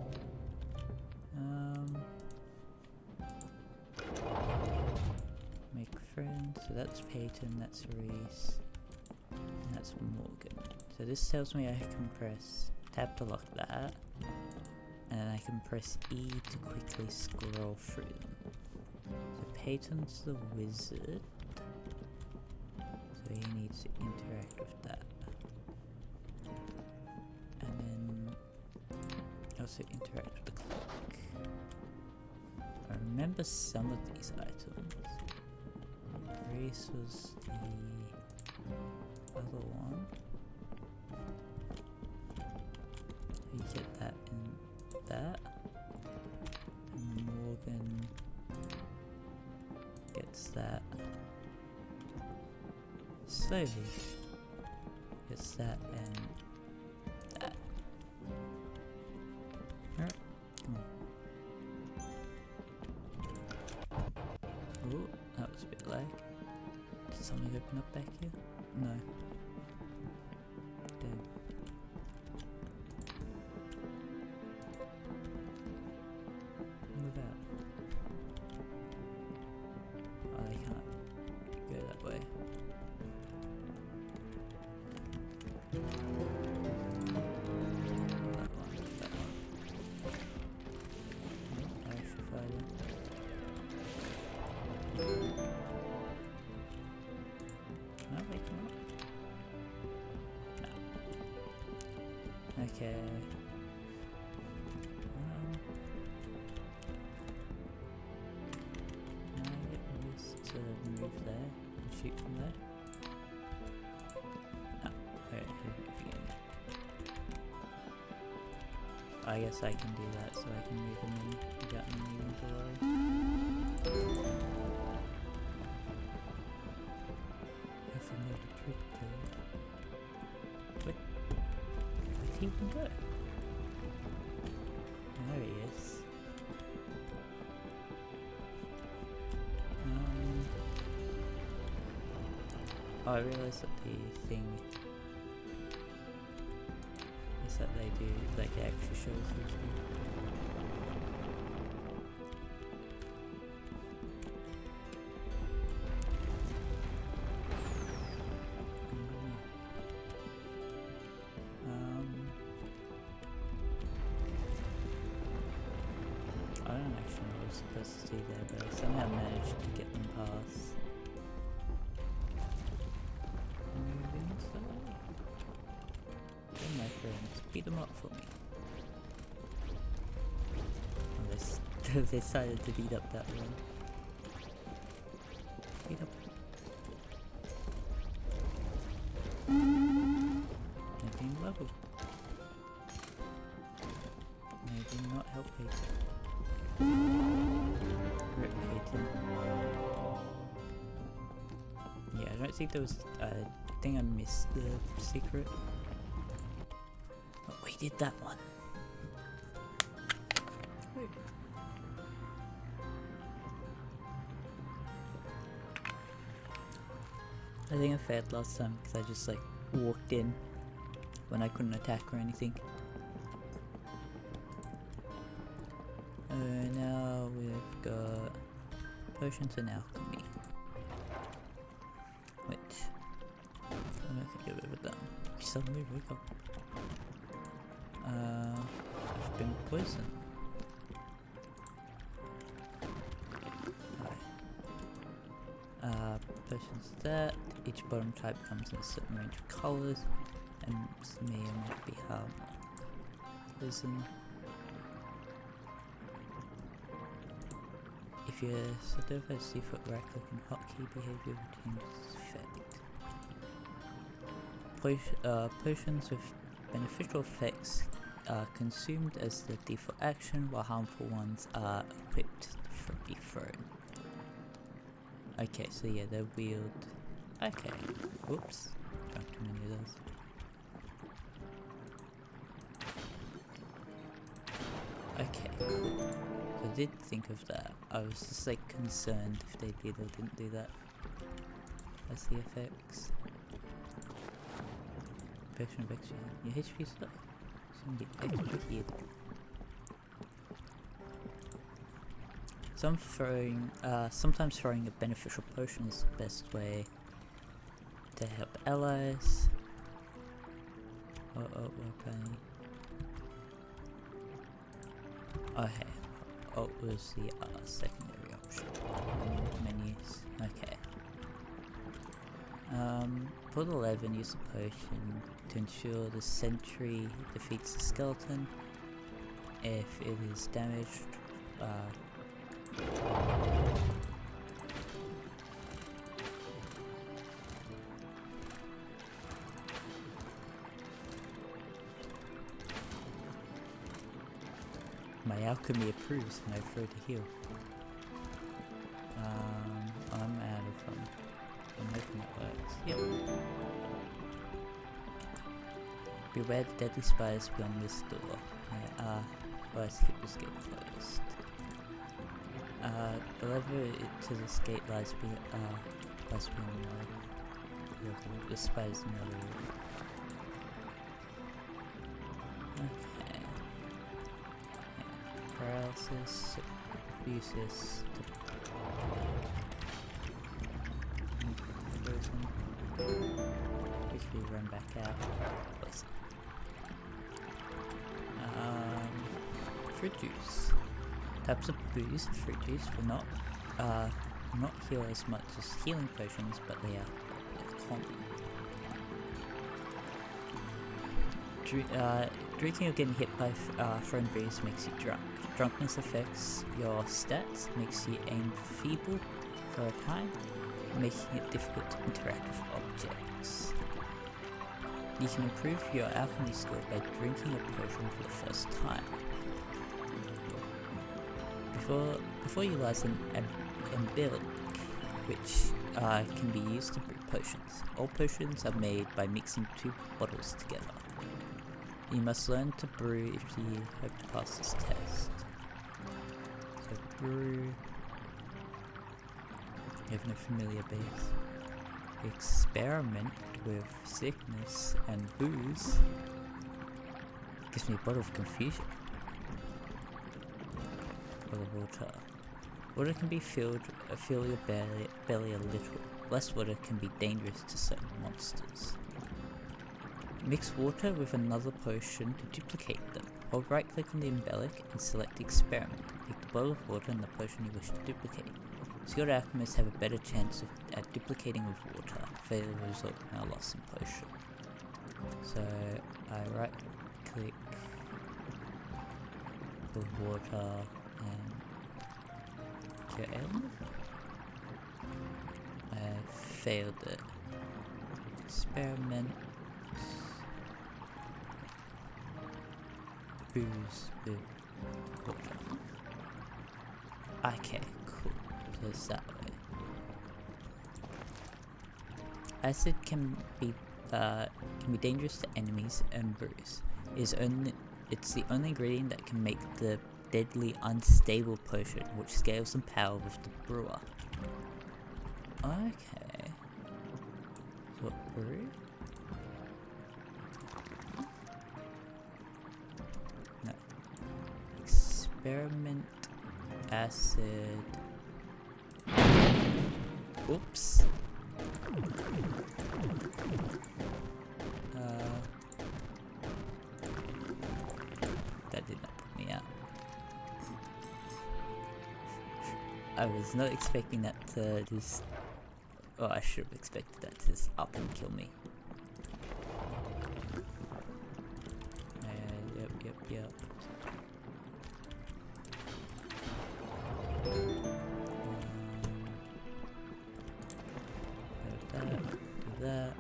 Make friends. So that's Peyton, that's Reese, and that's Morgan. So this tells me I can press tab to lock that, and then I can press E to quickly scroll through them. So Peyton's the wizard, so he needs to interact with that. And then also interact with the clock. I remember some of these items. Reese was the other one. You get that in that. And Morgan gets that. Slowly gets that and that. Alright, come on. Ooh, that was a bit lag. Did something open up back here? No. Damn. Move out. Oh, they can't go that way. That one, that one. Oh, I actually fired him. Can I wake him up? No. Okay. Now I get used to move there and shoot from there. No. Okay. I guess I can do that so I can move him in without me needing to worry. If I know the trick though. Where'd he even go? There he is. Oh, I realised that the thing is that they do, like, it actually shows who's who. I don't actually know what I was supposed to do there, but I somehow managed to get them past. Moving inside. They're my friends. Beat them up for me. Oh, they decided to beat up that one. Beat up. They're being level. They do not help Peyton. Rip Peyton. Yeah, I don't think there was. I think I missed the secret. Oh, we did that one. Wait. I think I failed last time because I just like walked in when I couldn't attack or anything. Now we've got potions and alchemy, which I don't think I've ever done. Suddenly wake up. I've been poisoned. Potions that each bottom type comes in a certain range of colours and may or may not be harm. Poison. If you're certified default right click and hotkey behavior will change its effect. Potions with beneficial effects are consumed as the default action, while harmful ones are equipped to be thrown. Okay, so yeah, they wield. Okay, whoops, drank too many of those. Okay, cool. So I did think of that. I was just like concerned if they did or didn't do that as the effects. Potion of extra. Your HP's low, so you get extra healed. Sometimes throwing a beneficial potion is the best way to help allies. We're playing. Oh hey, Alt was the secondary option. Menus. Okay. Put 11, use a potion to ensure the sentry defeats the skeleton. If it is damaged, my alchemy approves and I throw to heal. I'm out of them. I'm hoping that works. Yep. Beware the deadly spiders beyond this door. Let's keep this gate closed. The lever to this gate lies beyond the spiders in the other room. Okay. Yeah. Paralysis, use this to quickly run back out. Poison. Fruit juice. Types of booze, fruit juice, will not heal as much as healing potions, but they are common. Drinking or getting hit by thrown booze makes you drunk. Drunkenness affects your stats, makes you aim feeble for a time, making it difficult to interact with objects. You can improve your alchemy skill by drinking a potion for the first time. Before you lies an umbilic, which can be used to brew potions. All potions are made by mixing 2 bottles together. You must learn to brew if you hope to pass this test. So brew. You have no familiar base. Experiment with sickness and booze. Gives me a bottle of confusion. Of water. Water can be fill your belly a little. Less water can be dangerous to certain monsters. Mix water with another potion to duplicate them. Hold right click on the umbilic and select experiment. Pick the bottle of water and the potion you wish to duplicate. Skilled alchemists have a better chance at duplicating with water. Failure will result in a loss in potion. So I right click with water and your element? I failed it. Experiment. Booze with water. Okay, cool. So it's that way. Acid can be dangerous to enemies and brews. It's the only ingredient that can make the deadly unstable potion, which scales in power with the brewer. Okay. So brew? Experiment acid. Oops. That did not put me out. I was not expecting that to just... Oh, I should have expected that to just up and kill me. Yep. That.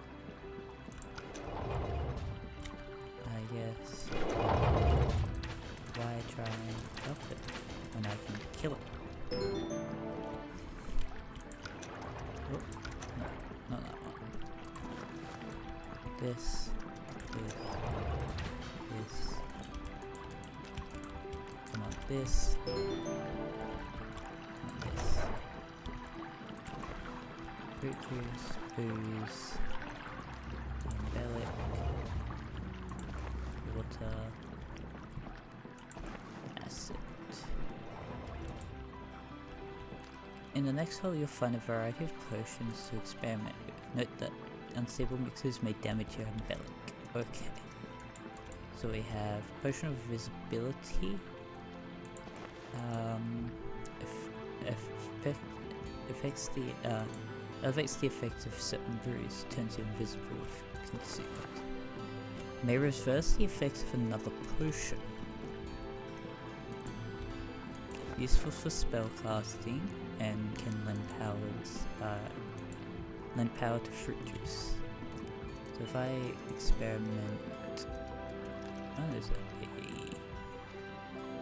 I guess. Why try and help it when I can kill it? Oh, no, not that one. This. Come on, this. And this. Fruit juice, booze, embellic, water, acid. In the next hole you'll find a variety of potions to experiment with. Note that unstable mixes may damage your embellic. Okay. So we have potion of visibility. Elevates the effect of certain brews, turns you invisible if consumed. May reverse the effects of another potion. Useful for spell casting and can lend power to fruit juice. So if I experiment, there's a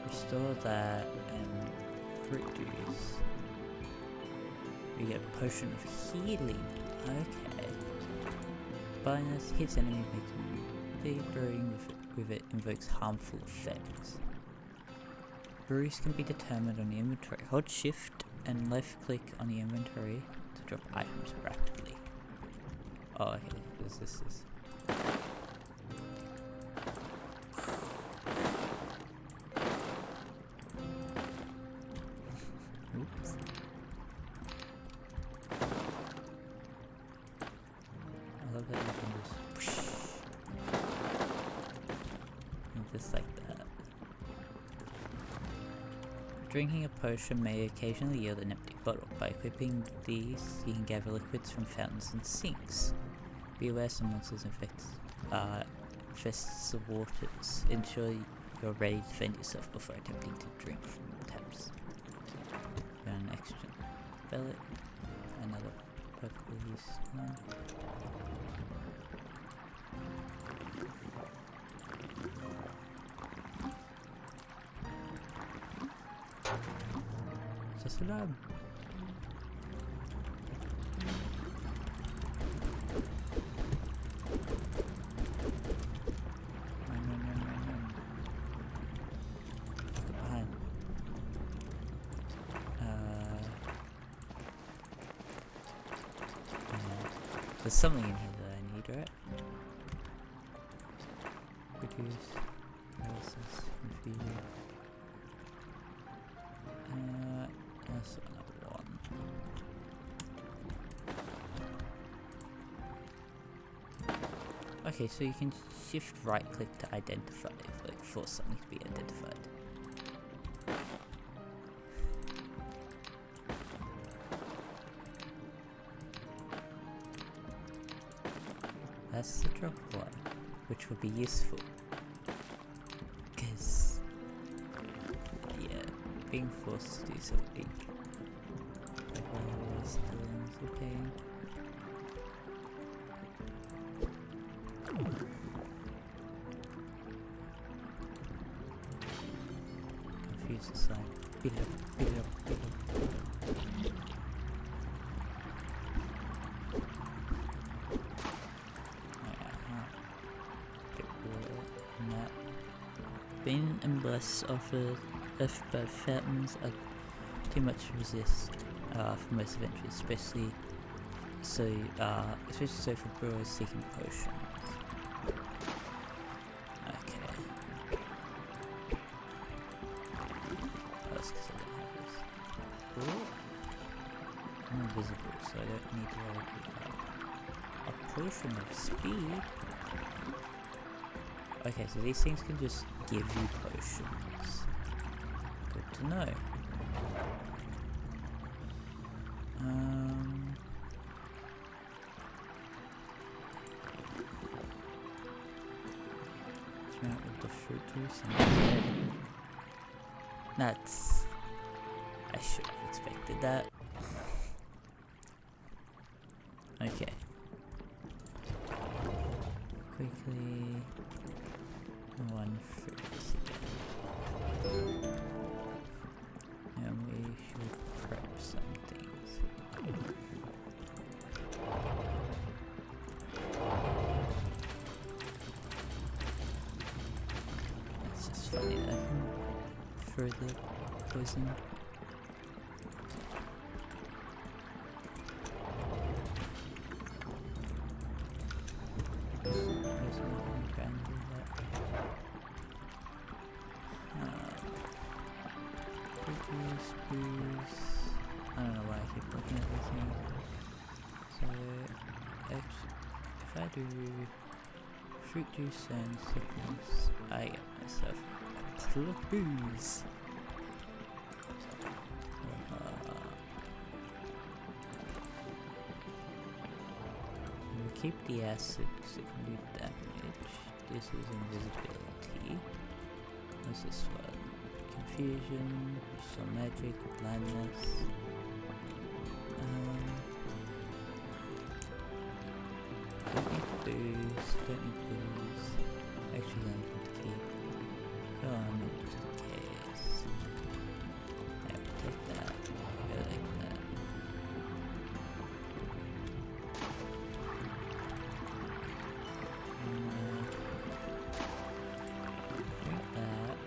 restore that and fruit juice. We get a potion of healing. Okay. Bonus hits enemy making the brewing with it invokes harmful effects. Brews can be determined on the inventory. Hold shift and left click on the inventory to drop items rapidly. Oh, okay. This is. Oops. I love that you can just whoosh, and just like that. Drinking a potion may occasionally yield an empty bottle. By equipping these, you can gather liquids from fountains and sinks. Be aware some monsters infest the waters. Ensure you're ready to defend yourself before attempting to drink from the taps. An extra pellet, another perfectly used one. Just a lab. There's something in here that I need, right? Reduce paralysis, confusion. That's another one. Okay, so you can shift right click to identify, like force something to be identified. That's the drop one, which will be useful. Because, yeah, being forced to do something. Like all those things, okay. Confuse the sign. Beat it up, beat it up, beat it up. Being and bless offered if both fountains are too much to resist for most adventurers, especially so for brewers seeking potions. Okay. invisible, so I don't need to worry about a potion of speed. Okay, so these things can just give you potions. Good to know. Out with the fruit juice instead. That's... I should have expected that. Okay. Quickly... one fruit again. And we should prep some things. It's just funny that I can further poison. I don't know why I keep looking at everything. So, if I do fruit juice and sickness, I get myself a bottle of booze. We keep the acid because it can do damage. This is invisibility. What's this one? Confusion, some magic, blindness. Don't need booze, don't need booze. Actually, I need to keep. Go on, just in case. Yeah, take that. Go like that. Drink that.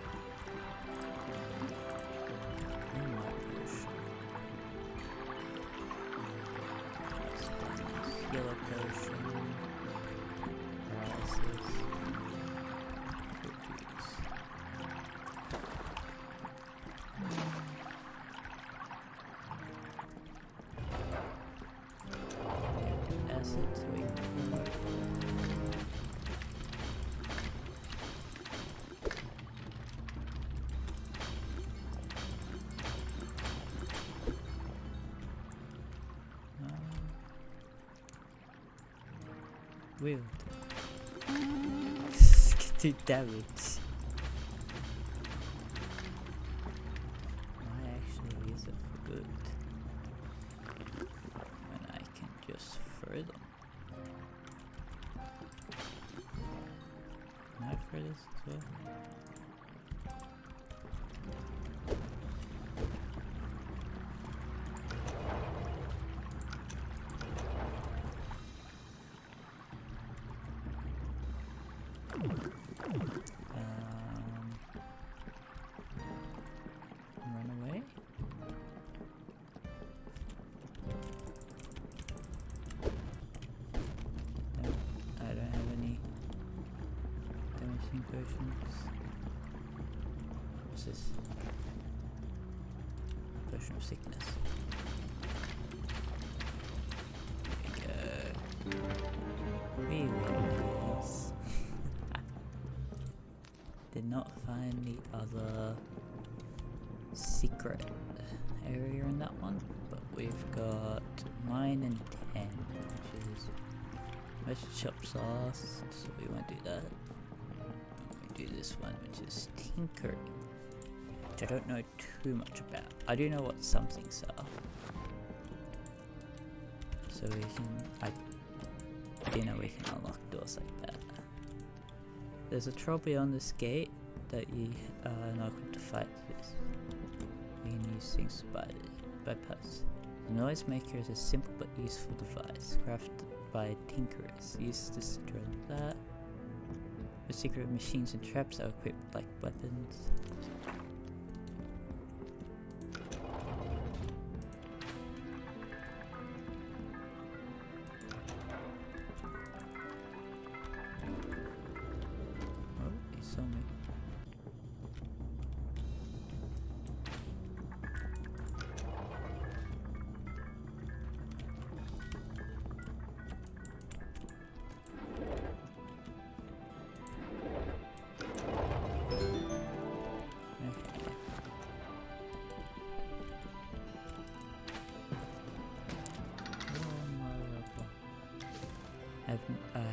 Yellow potion, paralysis, fruit juice. Acid so we can wield. Do damage. I actually use it for good. When I can just fur them. Can I fur this as well? Run away. No, I don't have any damaging potions. What's this? Potion of sickness. There we go. We win this. Did not find the other secret area in that one, but we've got 9 and 10, which is most shops are, so we won't do that. We do this one, which is tinkering, which I don't know too much about. I do know what some things are, so we can, I do know we can unlock doors like that. There's a troll beyond this gate that you are not equipped to fight with. We can use things to bypass. The noisemaker is a simple but useful device crafted by tinkerers. Use this to drill that. The secret machines and traps are equipped like weapons.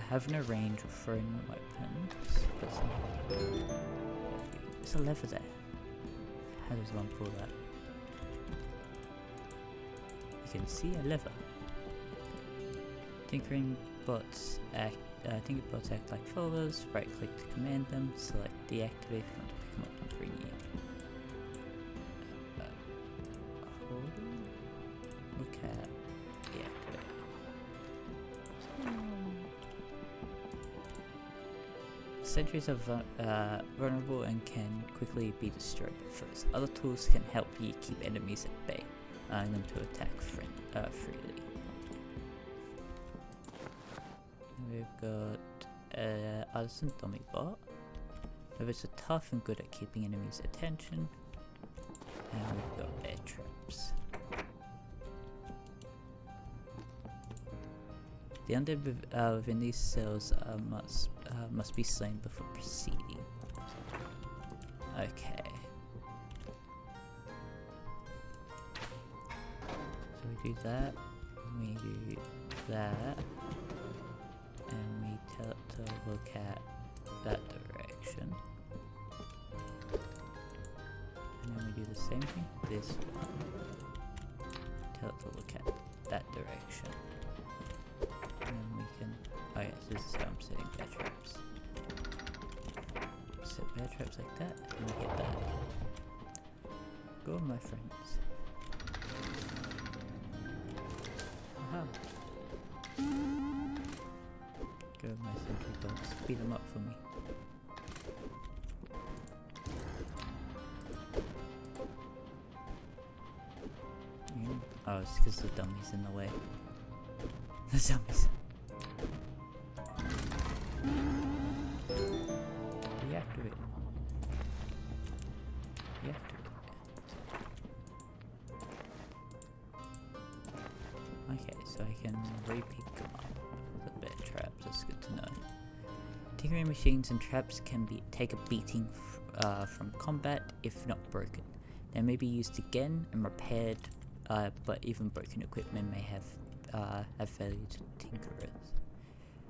have no range of thrown weapons. But there's a lever there. How does one pull that? You can see a lever. Tinkering bots act like followers. Right click to command them. Select deactivate if you want to pick them up and bring you. Hold on. Look at deactivate. Sentries are vulnerable and can quickly be destroyed by foes. Other tools can help you keep enemies at bay, allowing them to attack freely. We've got Artisan Dummy Bot. Movers are tough and good at keeping enemies' attention. And we've got bear traps. The undead within these cells must be slain before proceeding. Okay. So we do that, we do that, and we tell it to look at that direction. And then we do the same thing with this one. Tell it to look at that direction. And then we can, oh yes, this is how I'm setting bear traps. Set bear traps like that, and we hit that. Go my friends. Aha. Go my sentry dogs, beat them up for me. Oh, it's because the dummy's in the way. The zombies. Reactivate. Reactivate. Okay, so I can re-pick up the bear traps. That's good to know. Tinkering machines and traps can take a beating from combat if not broken. They may be used again and repaired, but even broken equipment may have value to tinkerers.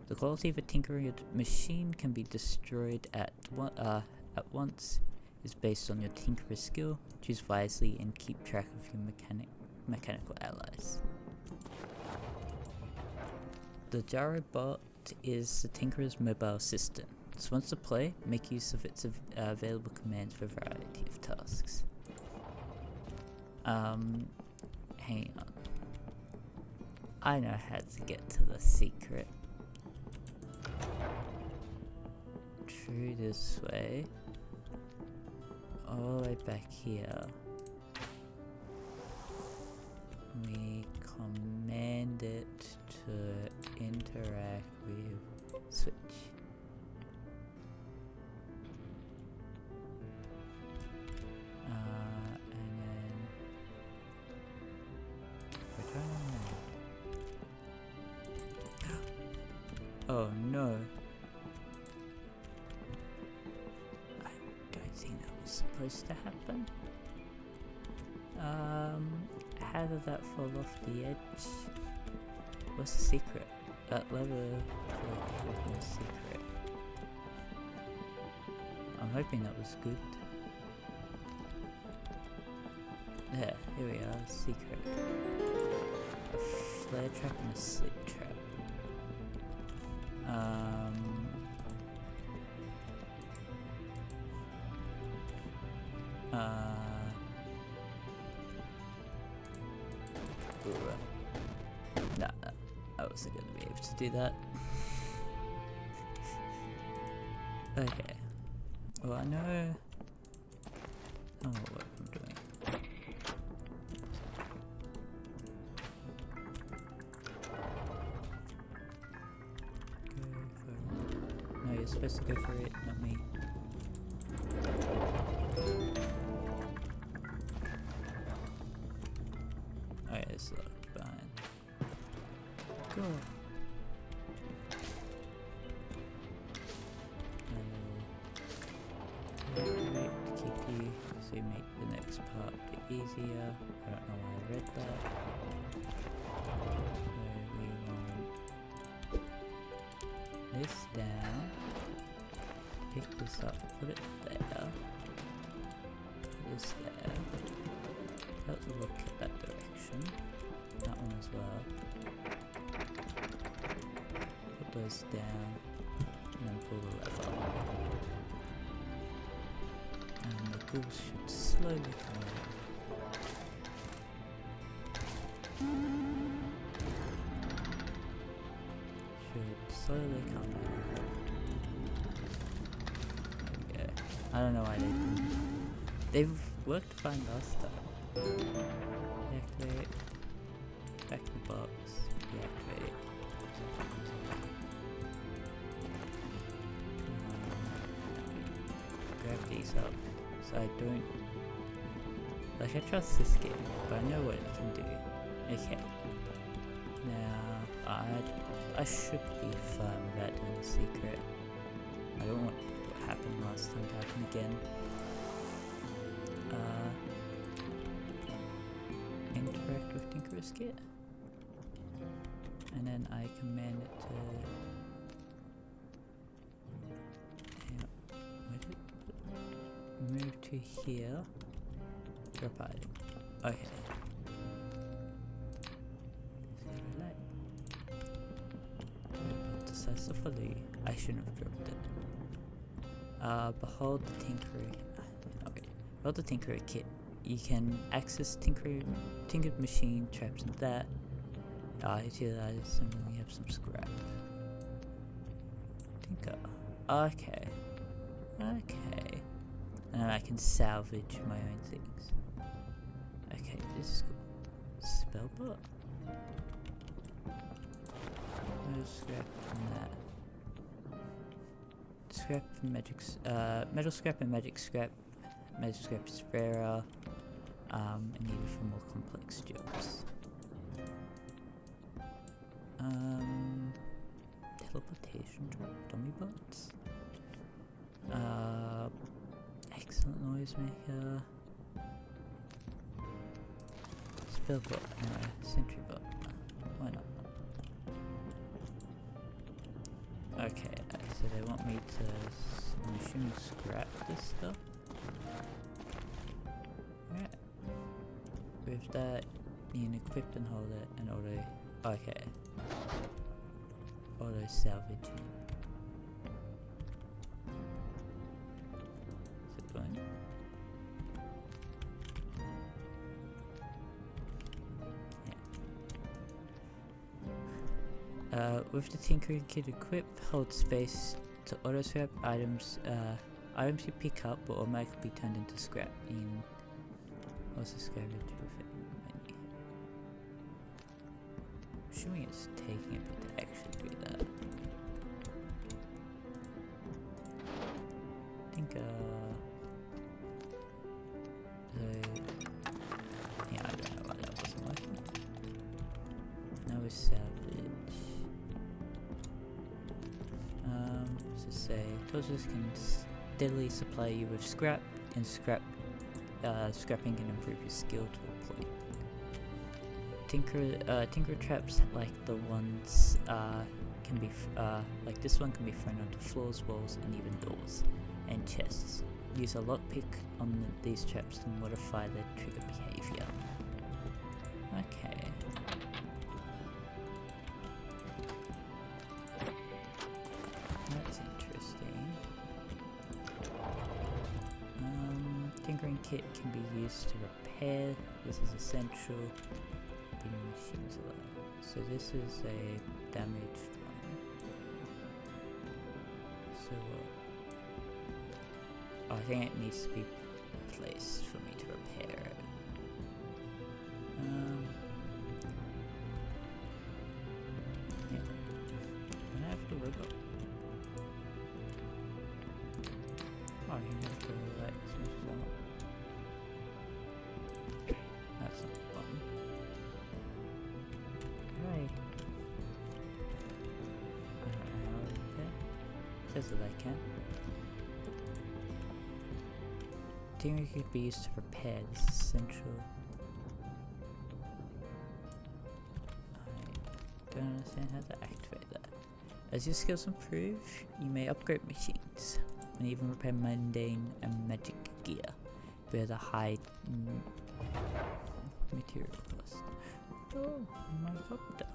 The quality of a tinkering machine can be destroyed at once is based on your tinkerer's skill. Choose wisely and keep track of your mechanical allies. The Gyro Bot is the tinkerer's mobile assistant. So once to play, make use of its available commands for a variety of tasks. Hang on. I know how to get to the secret. Through this way. All the way back here. We command it to interact with switch. And then return. Oh no. I don't think that was supposed to happen. How did that fall off the edge? What's the secret? That lever for the secret. I'm hoping that was good. There, here we are, secret. A flare trap and a sleep trap. Nah, I wasn't gonna be able to do that. Okay. Well, I know. Oh, what I'm doing. No, you're supposed to go for it, not me. Oh yeah, it's locked behind. Go. Activate to keep you, so you make the next part a bit easier. I don't know why I read that. So we want this down. Pick this up, put it there. Put this there. Let's look at that direction. That one as well. Put those down. And then pull the lever. And the ghouls should slowly come out. Should slowly come out. Okay. I don't know why they didn't. They've worked fine last time. Deactivate. Back in the box. Deactivate. Grab these up. So I don't. Like, I trust this game, but I know what it can do. Okay. Now, I should be fine without doing the secret. I don't want what happened last time to happen again. Interact with Tinker's Kit. And then I command it to... move to here. Drop item. Okay. Decides to follow you. I shouldn't have dropped it. Behold the Tinkerer. Okay. Behold the Tinkerer kit. You can access tinkered machine traps and that. Utilize and we have some scrap. Tinker. Okay. Okay. And then I can salvage my own things. Okay, this is cool. Spellbot. No scrap from that. Scrap and magic, metal scrap and magic scrap. Magic scrap is rarer, and needed for more complex jobs. Teleportation dummy bots. Excellent noise maker. Spellbot, sentry bot. Why not? Okay, so they want me to, I'm assuming, scrap this stuff. Alright. With that, you can equip and hold it and auto. Okay. Auto salvaging. Is it going? With the Tinkering Kit equipped, hold space to auto scrap items. Items you pick up will automatically be turned into scrap. You can also scavenge with it in the menu. I'm assuming it's taking a bit to actually do that. I think, yeah, I don't know why that wasn't working. Now we salvage. So say, closers can steadily supply you with scrap, and scrapping can improve your skill to a point. Tinker traps like the ones can be like this one can be thrown onto floors, walls, and even doors and chests. Use a lockpick on these traps to modify their trigger behavior. Okay. That's interesting. Tinkering kit can be used to repair. This is essential. Being machines alone. So this is a damaged one. So I think it needs to be placed for me to repair it. Yeah. And I have to robot. Oh, you have to like switch them up. That's not the button. Right. I don't know how to repair. Says that I can. Tinkering could be used to repair. This is essential. I don't understand how to activate that. As your skills improve, you may upgrade machines and even repair mundane and magic gear with a high material cost. Oh, my copter.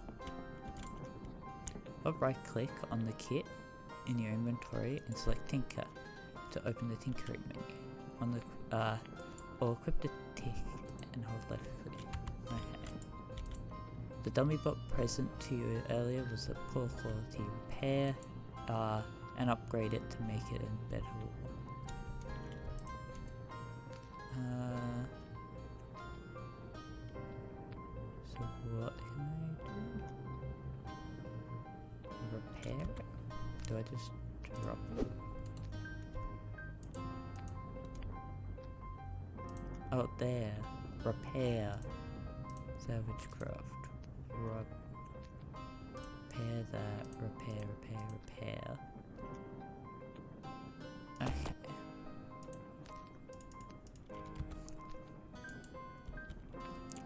Or right click on the kit in your inventory and select Tinker to open the tinkering menu. On the or equip the tick and hold left click. Okay. The dummy bot present to you earlier was a poor quality repair, and upgrade it to make it a better one. So what can I do? Repair it? Do I just drop it? Oh, there. Repair. Salvage craft. Repair that. Repair. Okay.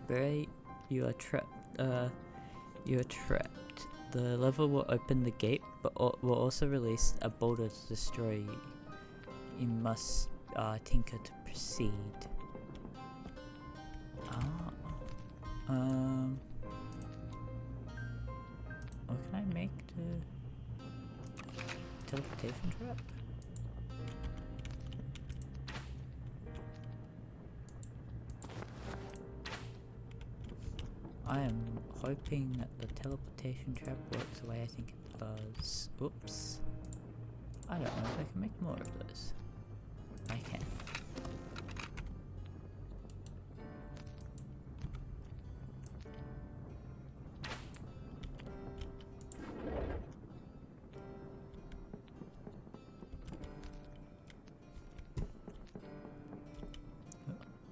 Barry, you are trapped. You are trapped. The level will open the gate, but will also release a boulder to destroy you. You must tinker to proceed. What can I make to teleportation trap? I am hoping that the teleportation trap works the way I think it does. Oops. I don't know if I can make more of those. I can.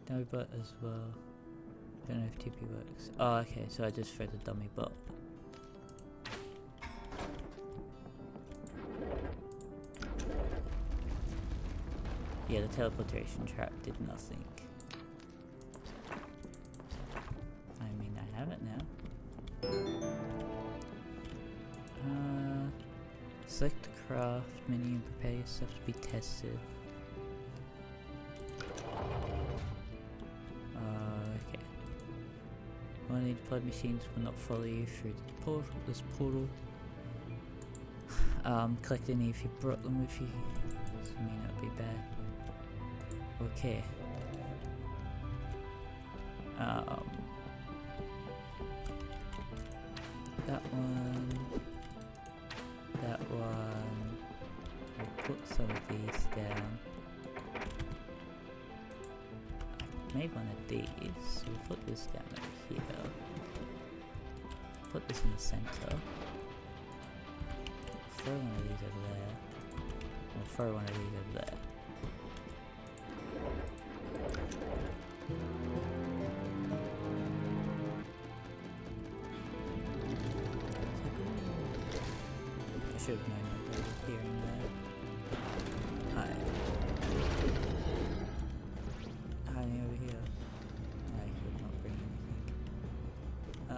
Dummy bot as well. Don't know if TP works. Oh, okay, so I just throw the dummy bot. Yeah, the teleportation trap did nothing. I mean, I have it now. Select the craft menu and prepare yourself to be tested. Only deployed machines will not follow you through this portal. Collect any if you brought them with you. This may not be bad. Okay. That one. I'll put some of these down. I made one of these, so we'll put this down over here. Put this in the center. Throw one of these over there. We'll throw one of these over there. I should have known that there was here and there. Hiding over here. I could not bring anything. I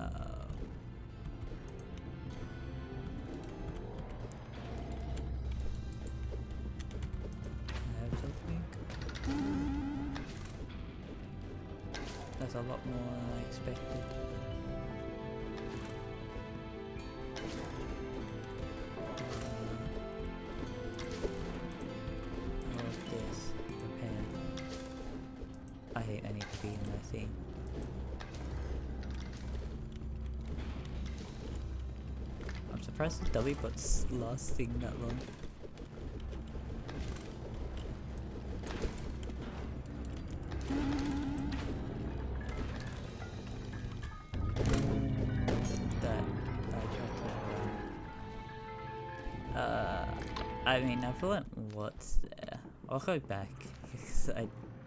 have something. That's a lot more than I expected. I need to be in my thing. I'm surprised the dummy bot's lasting that long. I mean, I've learnt what's there. I'll go back because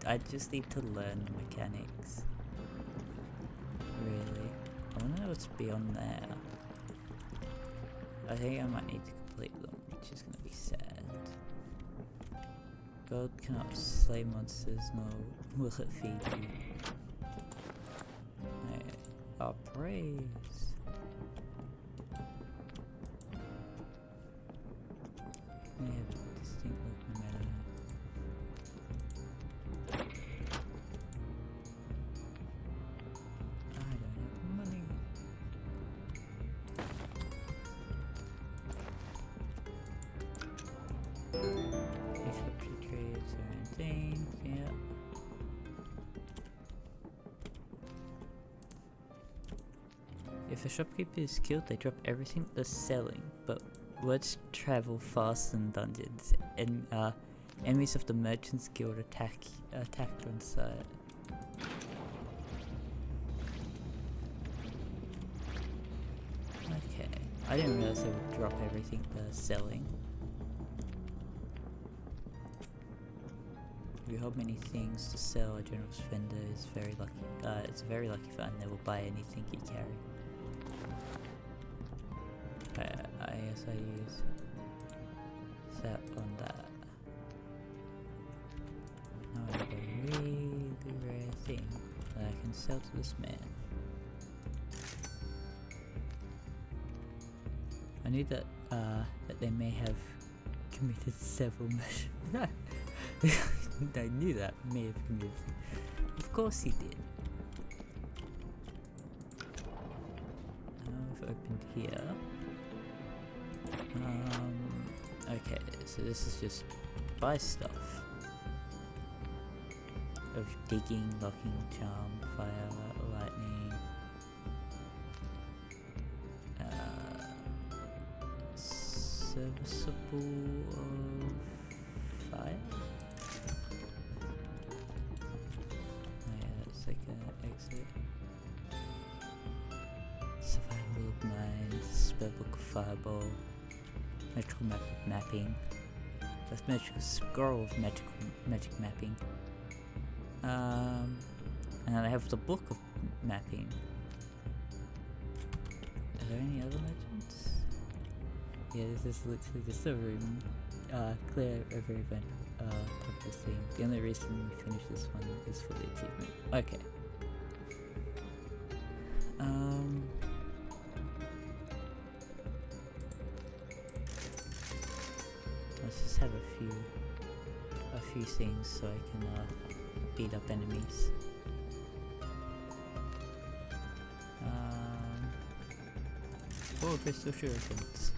I just need to learn the mechanics. Really. I wanna know what's beyond there. I think I might need to complete them, which is gonna be sad. God cannot slay monsters, nor will it feed you. Oh, praise. things, yeah. If a shopkeeper is killed, they drop everything they're selling, but words travel faster than dungeons, and enemies of the Merchants Guild attacked on sight. Okay, I didn't realize they would drop everything they're selling. If you hold many things to sell, a generous vendor is very lucky. It's a very lucky find. They will buy anything you carry. I guess I use that on that. Now I have a really rare thing that I can sell to this man. I knew that that they may have committed several murders. I knew that may have committed. Of course he did. Now I've opened here. Okay, so this is just buy stuff. Of digging, locking, charm, fire, lightning. Serviceable of fire? Oh yeah, it's like an exit. Survival of mines, spellbook of fireball. Magical mapping. That's magical scroll of magic mapping. And then I have the book of mapping. Are there any other legends? Yeah, this is literally just a room. Clear every event type of thing. The only reason we finished this one is for the achievement. Okay. Let's just have a few things so I can beat up enemies. 4 crystal shurikens.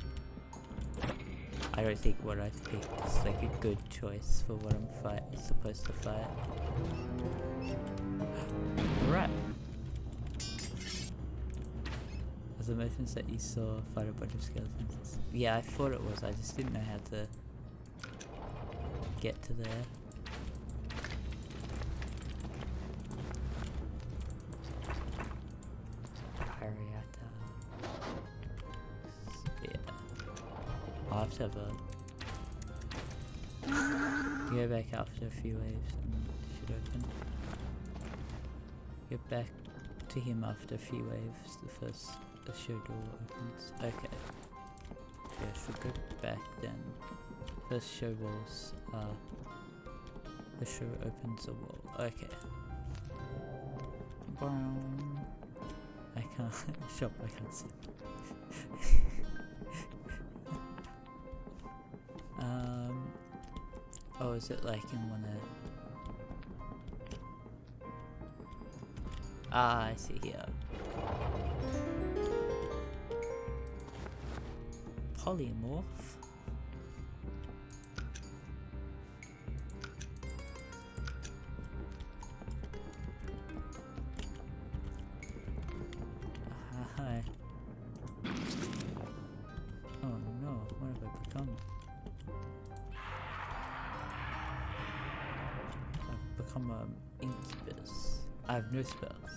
I don't think what I've picked is like a good choice for what I'm supposed to fight. Right. Was the motions that you saw fight a bunch of skeletons? Yeah, I thought it was. I just didn't know how to get to there. I'll have to have a... Go back after a few waves and it should open. Get back to him after a few waves, the show door opens. Okay. Yeah, I should go back then. First show walls, the show opens a wall. Okay. I can't shop, I can't see. Oh, is it like in one of... Ah, I see here. Polymorph? Hi. Oh no, what have I become? Become an incubus. I have no spells.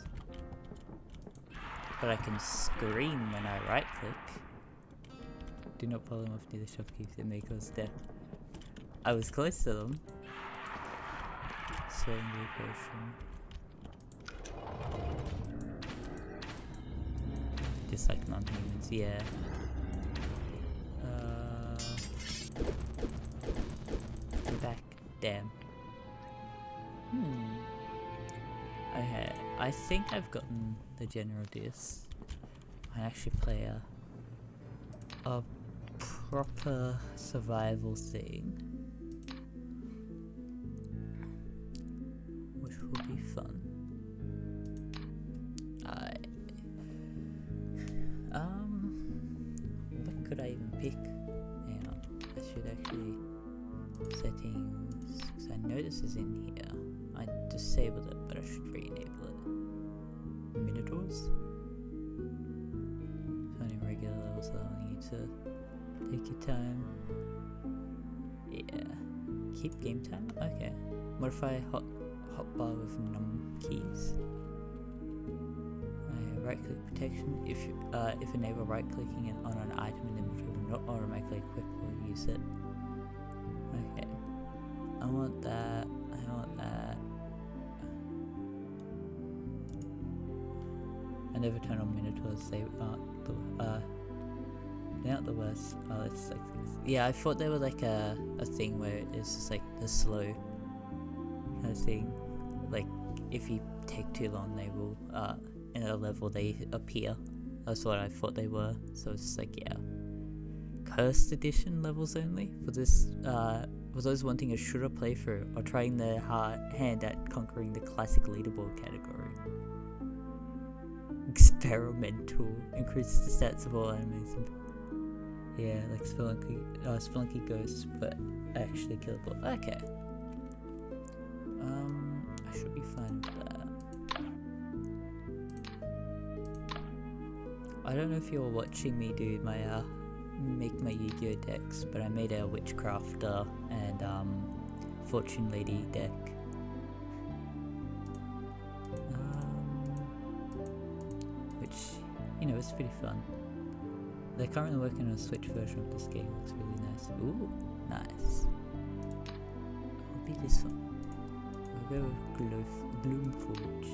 But I can scream when I right click. Do not polymorph near the shopkeepers, it may cause death. I was close to them. Sweating potion. Just like non-humans, yeah. Go back. Damn. Okay, I think I've gotten the general gist. I actually play a proper survival thing, which will be fun. What could I even pick? Hang on, I should actually settings. Because I know this is in here. I disabled it, but I should re-enable it. Minotaurs? Only regular levels allowing you to take your time. Yeah. Keep game time? Okay. Modify hotbar with num keys. Right click protection. If enable right clicking on an item in inventory will not automatically equip or use it. Okay. I want that. I never turn on Minotaurs, they they're not the worst. Let's like this. Yeah, I thought they were like a thing where it's just like the slow kind of thing. Like if you take too long they will in a level they appear. That's what I thought they were. So it's just like, yeah. Cursed edition levels only? For this was those wanting a shooter playthrough or trying their hand at conquering the classic leaderboard category. Experimental. Increase the stats of all enemies. Yeah, like Spelunky Ghosts, but actually killable. Okay. I should be fine with that. I don't know if you're watching me do my make my Yugioh decks, but I made a witchcrafter and fortune lady deck. Which, you know, is pretty fun. They're currently working on a Switch version of this game. Looks really nice. Ooh, nice. I'll be this one. We'll go with Gloomforge.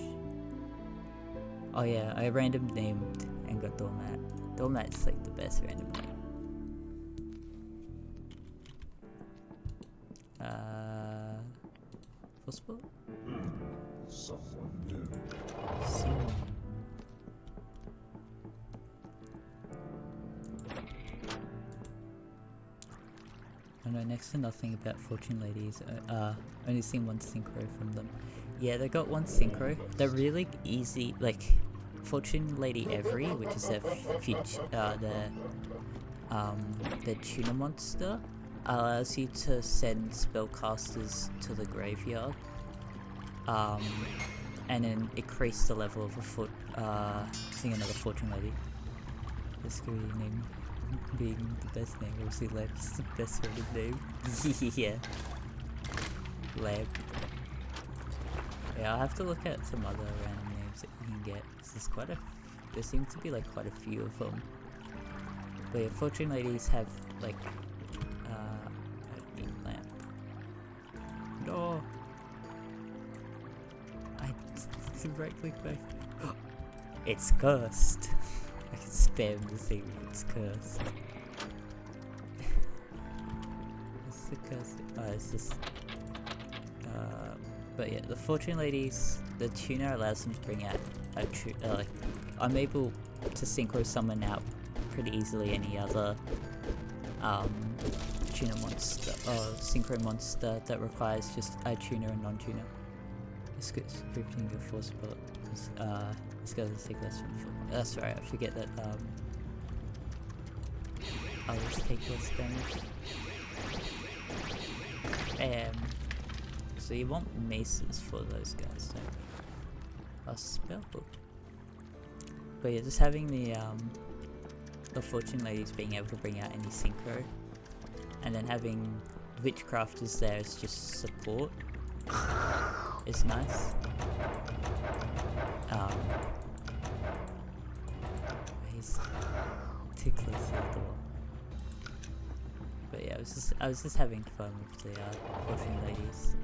Oh yeah, I random named and got Doormat. Doormat's like the best random name. Full spot? Someone new. I know next to nothing about Fortune Ladies. Only seen one synchro from them. Yeah, they got one synchro. They're really easy. Like Fortune Lady Every, which is their their tuner monster, allows you to send spellcasters to the graveyard, and then increase the level of seeing another Fortune Lady. This could be named being the best name. Obviously, Lab is the best rated name. Yeah, Lab. Yeah, I'll have to look at some other random names that you can get. There seems to be like quite a few of them. But yeah, Fortune Ladies have like, I don't need lamp. No! I right click back. It's cursed. I can spam the thing if it's cursed. What's the curse? Oh, it's just... but yeah, the Fortune Ladies, the tuner allows them to bring out like, I'm able to synchro summon out pretty easily any other tuner monster, or synchro monster that requires just a tuner and non-tuner. This guy's scripting your force spot. This guy doesn't take less from 4. That's right, I forget that others take less damage. So you want maces for those guys, don't you? A spell book. But yeah, just having the Fortune Ladies being able to bring out any synchro, and then having witchcrafters there as just support is nice. He's too close to the door. But yeah, I was just having fun with the Fortune Ladies.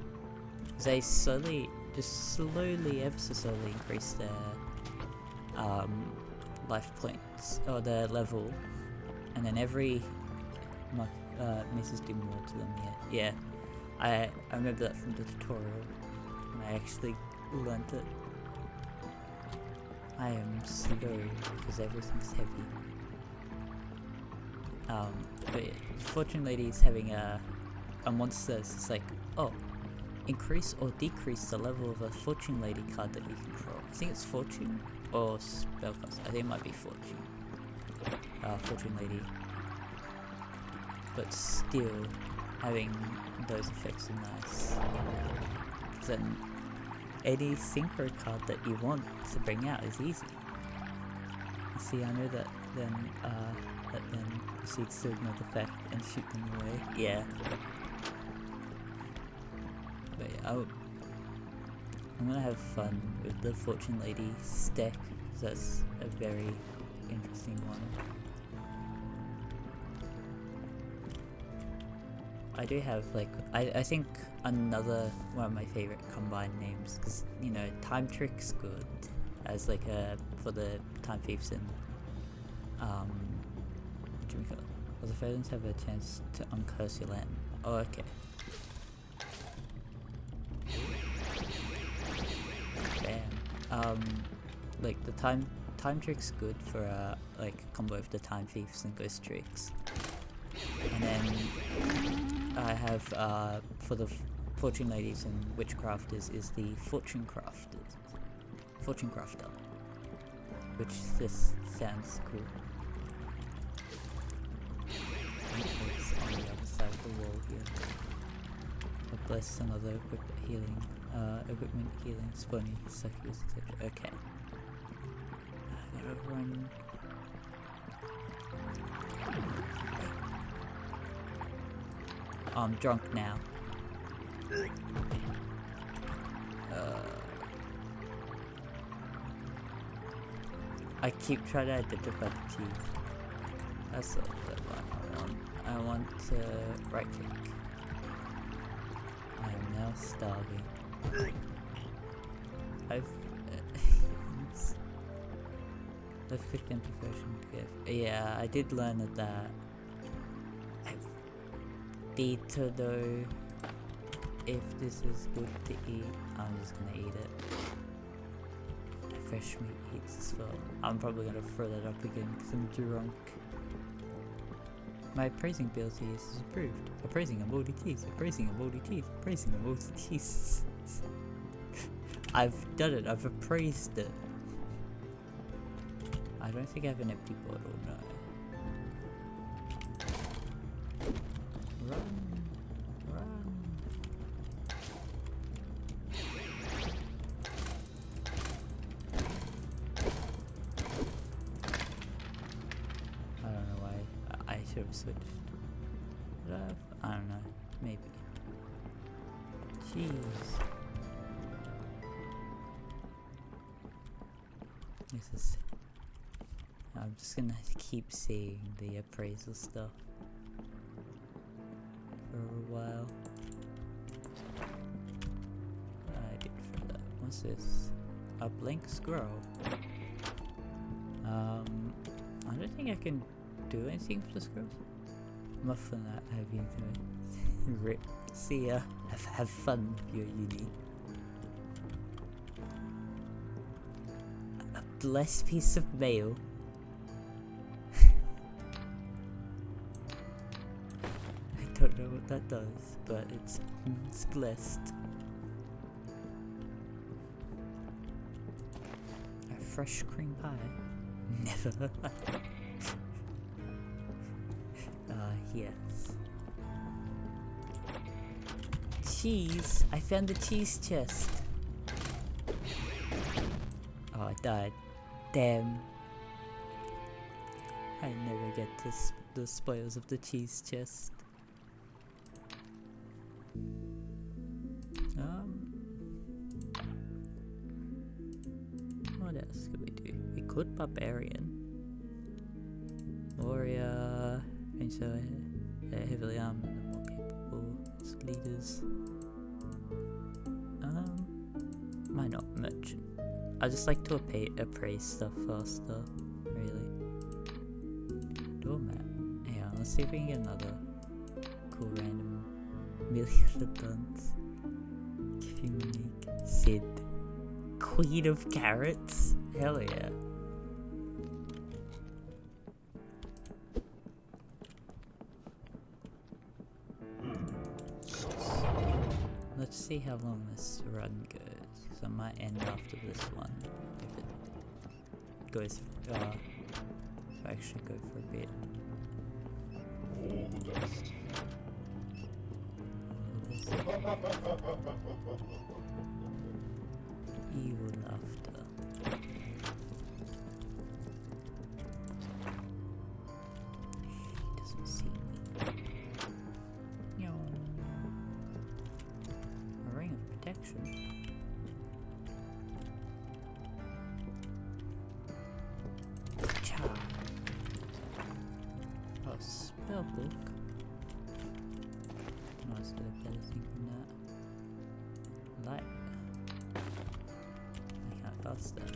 They slowly, ever so slowly increase their life points, or their level, and then every misses do more to them. Yeah. I remember that from the tutorial, and I actually learnt it. I am slow because everything's heavy. But yeah, Fortune Lady's having a monster that's just like, oh, increase or decrease the level of a Fortune Lady card that you control. I think it's Fortune or Spellcast. I think it might be Fortune. Fortune Lady. But still, having those effects are nice. Because then any synchro card that you want to bring out is easy. You see, I know that then proceeds to ignore the effect and shoot them away. Yeah. But yeah, I'm gonna have fun with the Fortune Lady deck, because that's a very interesting one. I do have like, I think another one of my favorite combined names, because you know, Time Trick's good as like for the Time Thieves and what do we call it? Well, the pheasants have a chance to uncurse your land. Oh, okay. Damn. Like the time trick's good for like combo of the Time Thieves and Ghost Tricks. And then I have for the Fortune Ladies and Witchcrafters is the Fortune Crafter, which just sounds cool. It's on the other side of the wall here. God bless another equipment healing, spawning, succubus, etc. Okay. I gotta run. I'm drunk now. I keep trying to identify the cheese. That's not the one I want. I want to right click. I am now starving. I've clicked into version gift. Yeah, I did learn that. I've need to know if this is good to eat. I'm just gonna eat it. Fresh meat eats as well. I'm probably gonna throw that up again because I'm drunk. My appraising ability is improved. Appraising a moldy cheese. Appraising a moldy cheese. Appraising a moldy cheese. I've done it. I've appraised it. I don't think I have an empty bottle, no. Run. I don't know why. I should have switched. I don't know. Maybe. Jeez. This is... I'm just gonna keep seeing the appraisal stuff for a while. I did for that. What's this? A blank scroll. I don't think I can do anything for the scrolls. I'm off on that. Have you doing? Rip. See ya. Have fun with your uni. A blessed piece of mail. I don't know what that does, but it's blessed. A fresh cream pie? Never. Yes. Cheese! I found the cheese chest! Oh, I died. Damn. I never get to the spoils of the cheese chest. What else could we do? We could Barbarian. Warrior. So they're heavily armed and more capable as leaders. Why not merchant? I just like to appraise stuff faster, really. Doormat. Yeah, let's see if we can get another cool random million of guns. Give you unique. Sid. Queen of Carrots? Hell yeah. Let's see how long this run goes. So I might end after this one if it goes. If I actually go for a bit. All the best. All the Evil laughter. He doesn't see me. Yo. A ring of protection. Cha. A spell book. No, it's got a better thing than that. Light. I can't cast that.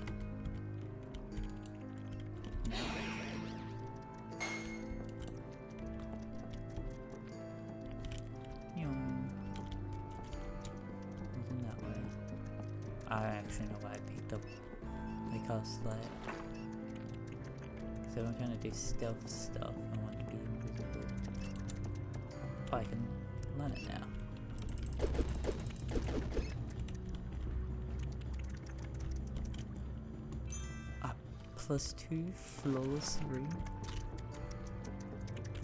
Wasn't that way? I actually know why I picked up the cast light. So I'm trying to do stealth stuff. I want to be invisible. Oh, I can learn it now. +2 flawless ring.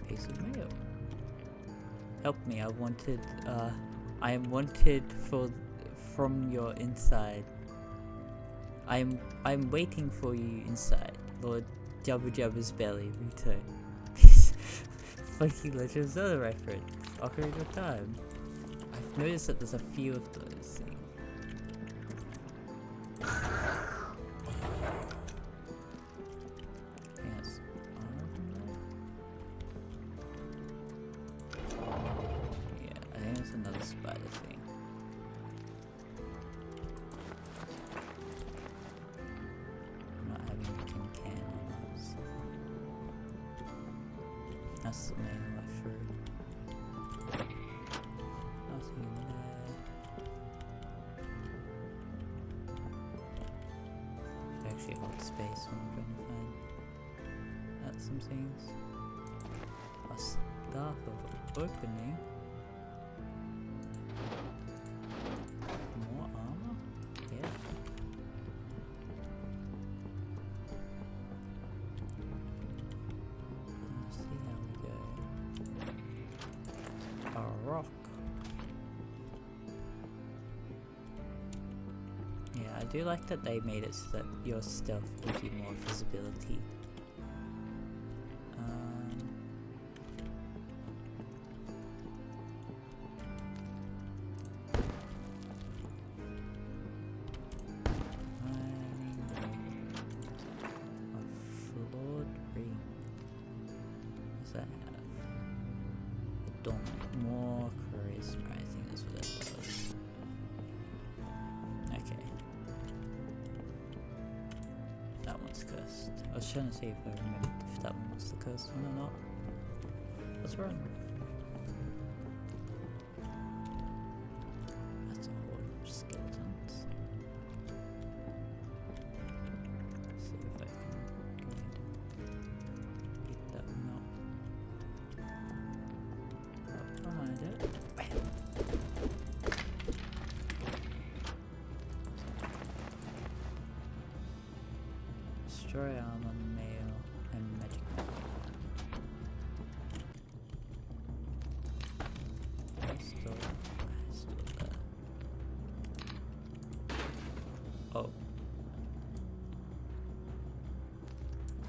Piece of mail. Help me, I am wanted from your inside. I'm waiting for you inside. Lord Jabba Jabba's belly, return. Fucking Legend of Zelda reference. Ocarina of Time. I've noticed that there's a few of those things. Another spider thing. I'm not having a tin can on us. That's the main of my food. Nothing there. Should actually hold space when I'm trying to find some things. A staff of opening. Rock. Yeah, I do like that they made it so that your stealth gives you more visibility. A flawed ring. What's that have? More charisma, I think that's what that does. Okay. That one's cursed. I was trying to see if I remembered if that one was the cursed one or not. Let's run. That's a horde of skeletons. Let's see if I can get that one up. Behind it. Destroy armor, mail, and magic mail. Still there. Oh.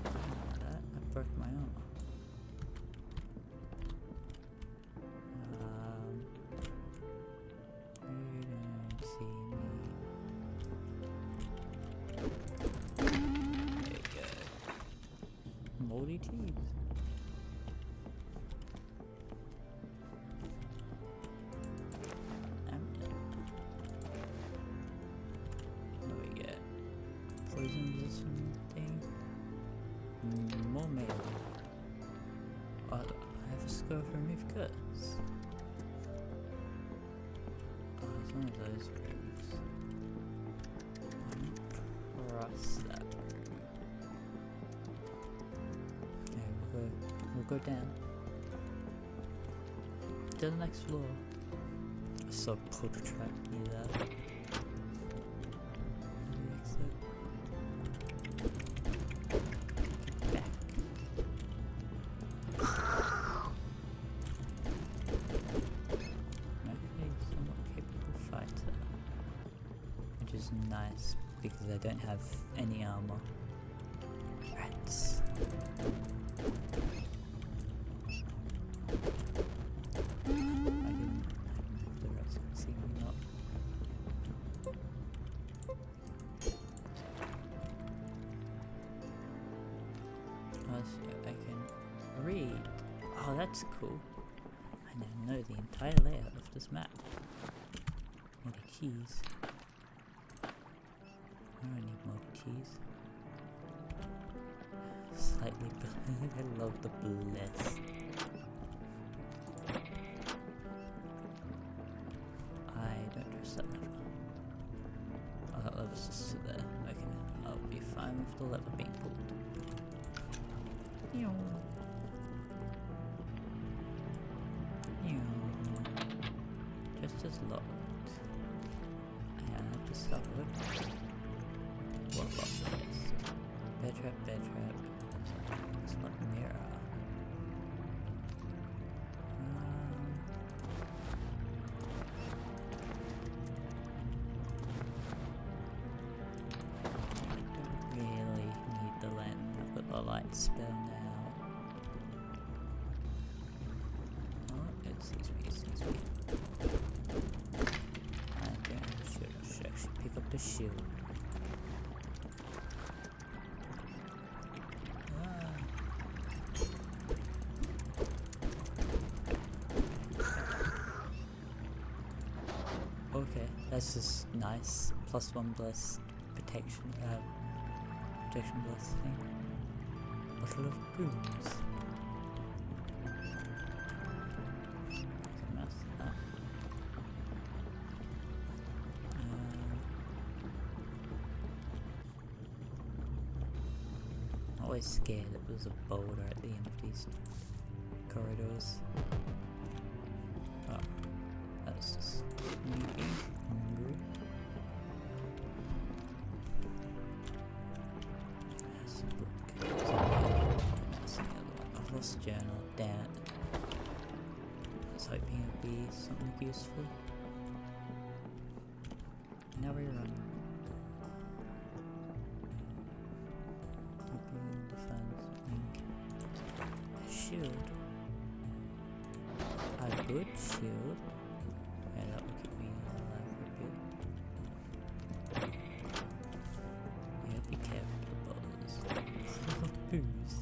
I broke my armor. Moldy teeth. What do we get? Poison resistant thing. More mail. Oh, I have a score for remove curse. Oh, it's one of those rooms. Cross that room. We'll go down to the next floor. I saw a portal trap near that. Exit. Back. My face. which is nice because I don't have any armor. Rats. I didn't know if the rats could see me or not. Oh, so I can read. Oh, that's cool. I now know the entire layout of this map. All the keys. I don't need more keys. Slightly I love the bless. I don't trust that lever. Oh, that lever's just sit there. Okay, I'll be fine with the lever being pulled. Ew. Ew. Just as locked. And discovered. What locked first? Bear trap, bear trap. It's like a mirror. Don't really need the lantern. I've got the light spell now. Oh, it sees me, it sees me. I think I should actually pick up the shield. Okay, that's just nice. +1 blessed protection, protection blessing. Bottle of booze. Something else. I'm always scared that there's a boulder at the end of these corridors. Oh, that's just me being hungry. There's a book. That's the other one. I've lost journal. Damn it. I was hoping it would be something useful. Now we run. Open defense. A shield. A good shield. Yeah, that will keep me alive for a bit. Yeah, be careful with the boulders. Booze.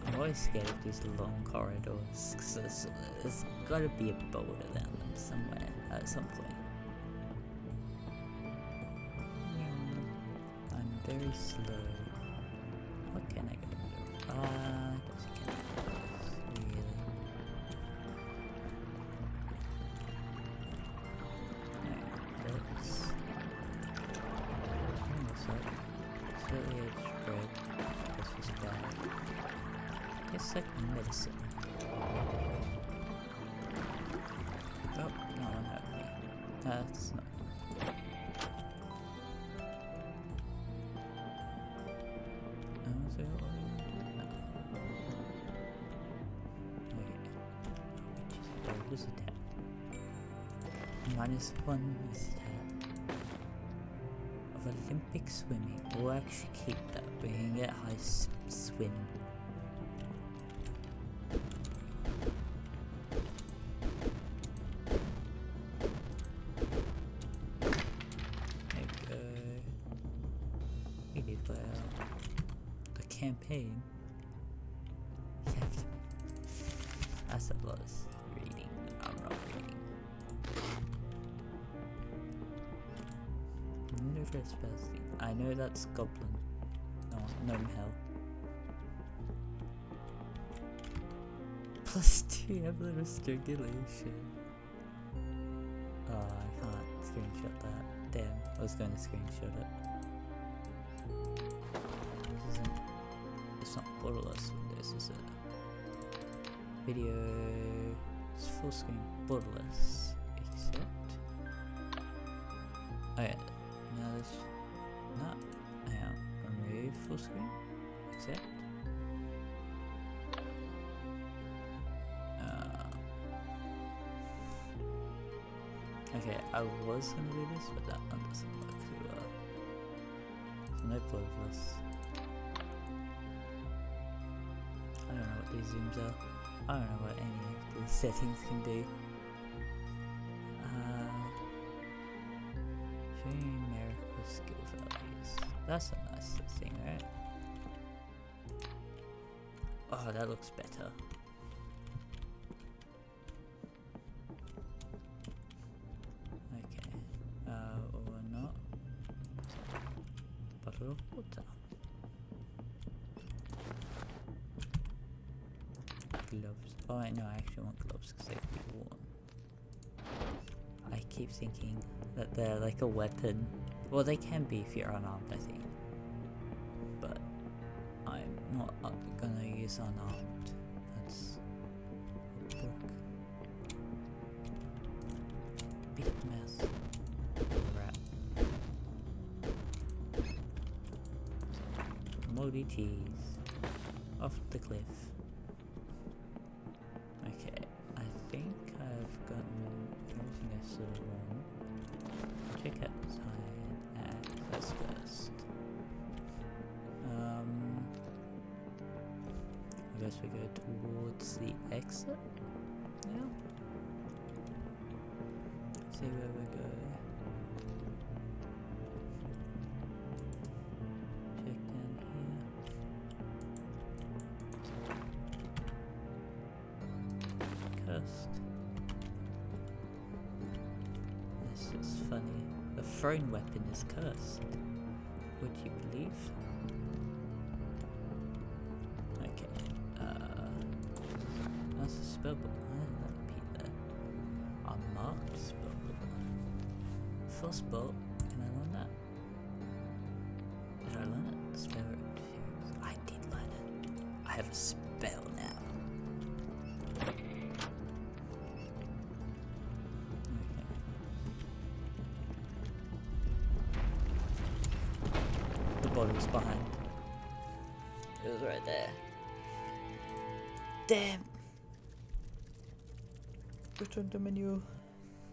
I'm always scared of these long corridors, because there's gotta be a boulder down them somewhere at some point. I'm very slow. What can I go do? I don't think I can do this, really. No, let's turn this up. Slightly edge spread. This was bad. It's like medicine. Oh, no one hurt me. That's not. Oh, so no. Okay. Just attack. -1 is attack. Of Olympic swimming. We'll actually keep that. We can get high swim. Campaign. That's a lot of reading. I'm not reading. No trespassing. I know that's goblin. No, gnome hell. +2 evelyn strangulation. Oh, I can't screenshot that. Damn, I was going to screenshot it. It's not borderless windows, is it? Video is full screen borderless, except. Oh yeah, now there's not. Hang on, remove full screen, except. Okay, I was gonna do this, but that one doesn't work too well. So no bloodless. I don't know what these zooms are. I don't know what any of these settings can do. Showing numerical skill values. That's a nice thing, right? Oh, that looks better. Okay. Or not. Bottle of water. Gloves. Oh, no, I actually want gloves because they can be worn. I keep thinking that they're like a weapon. Well, they can be if you're unarmed, I think. But I'm not gonna use unarmed. That's a book. Big mess. Rat. Moldy teas. Off the cliff. Okay, I think I've gotten everything I sort of want. Check outside and that's first. I guess we go towards the exit now. See where we go. Check down here. Cursed. This is funny. The thrown weapon is cursed. Would you believe? Okay. That's a spell book. Why did that be there? A marked spell book. Full spell. Can I learn that? Did I learn it? Spell interference. I did learn it. I have a spell now. The bottle's behind. It was right there. Damn! Return to menu.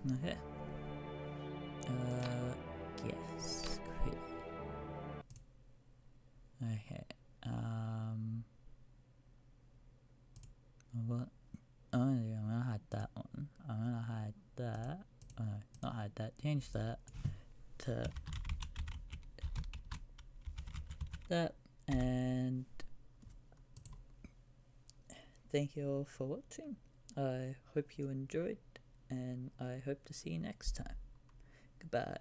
Okay. Yes. Quit. Okay. What? Oh, yeah, I'm gonna hide that one. I'm gonna hide that. Oh, no, not hide that. Change that to that. And thank you all for watching. I hope you enjoyed, and I hope to see you next time. Goodbye.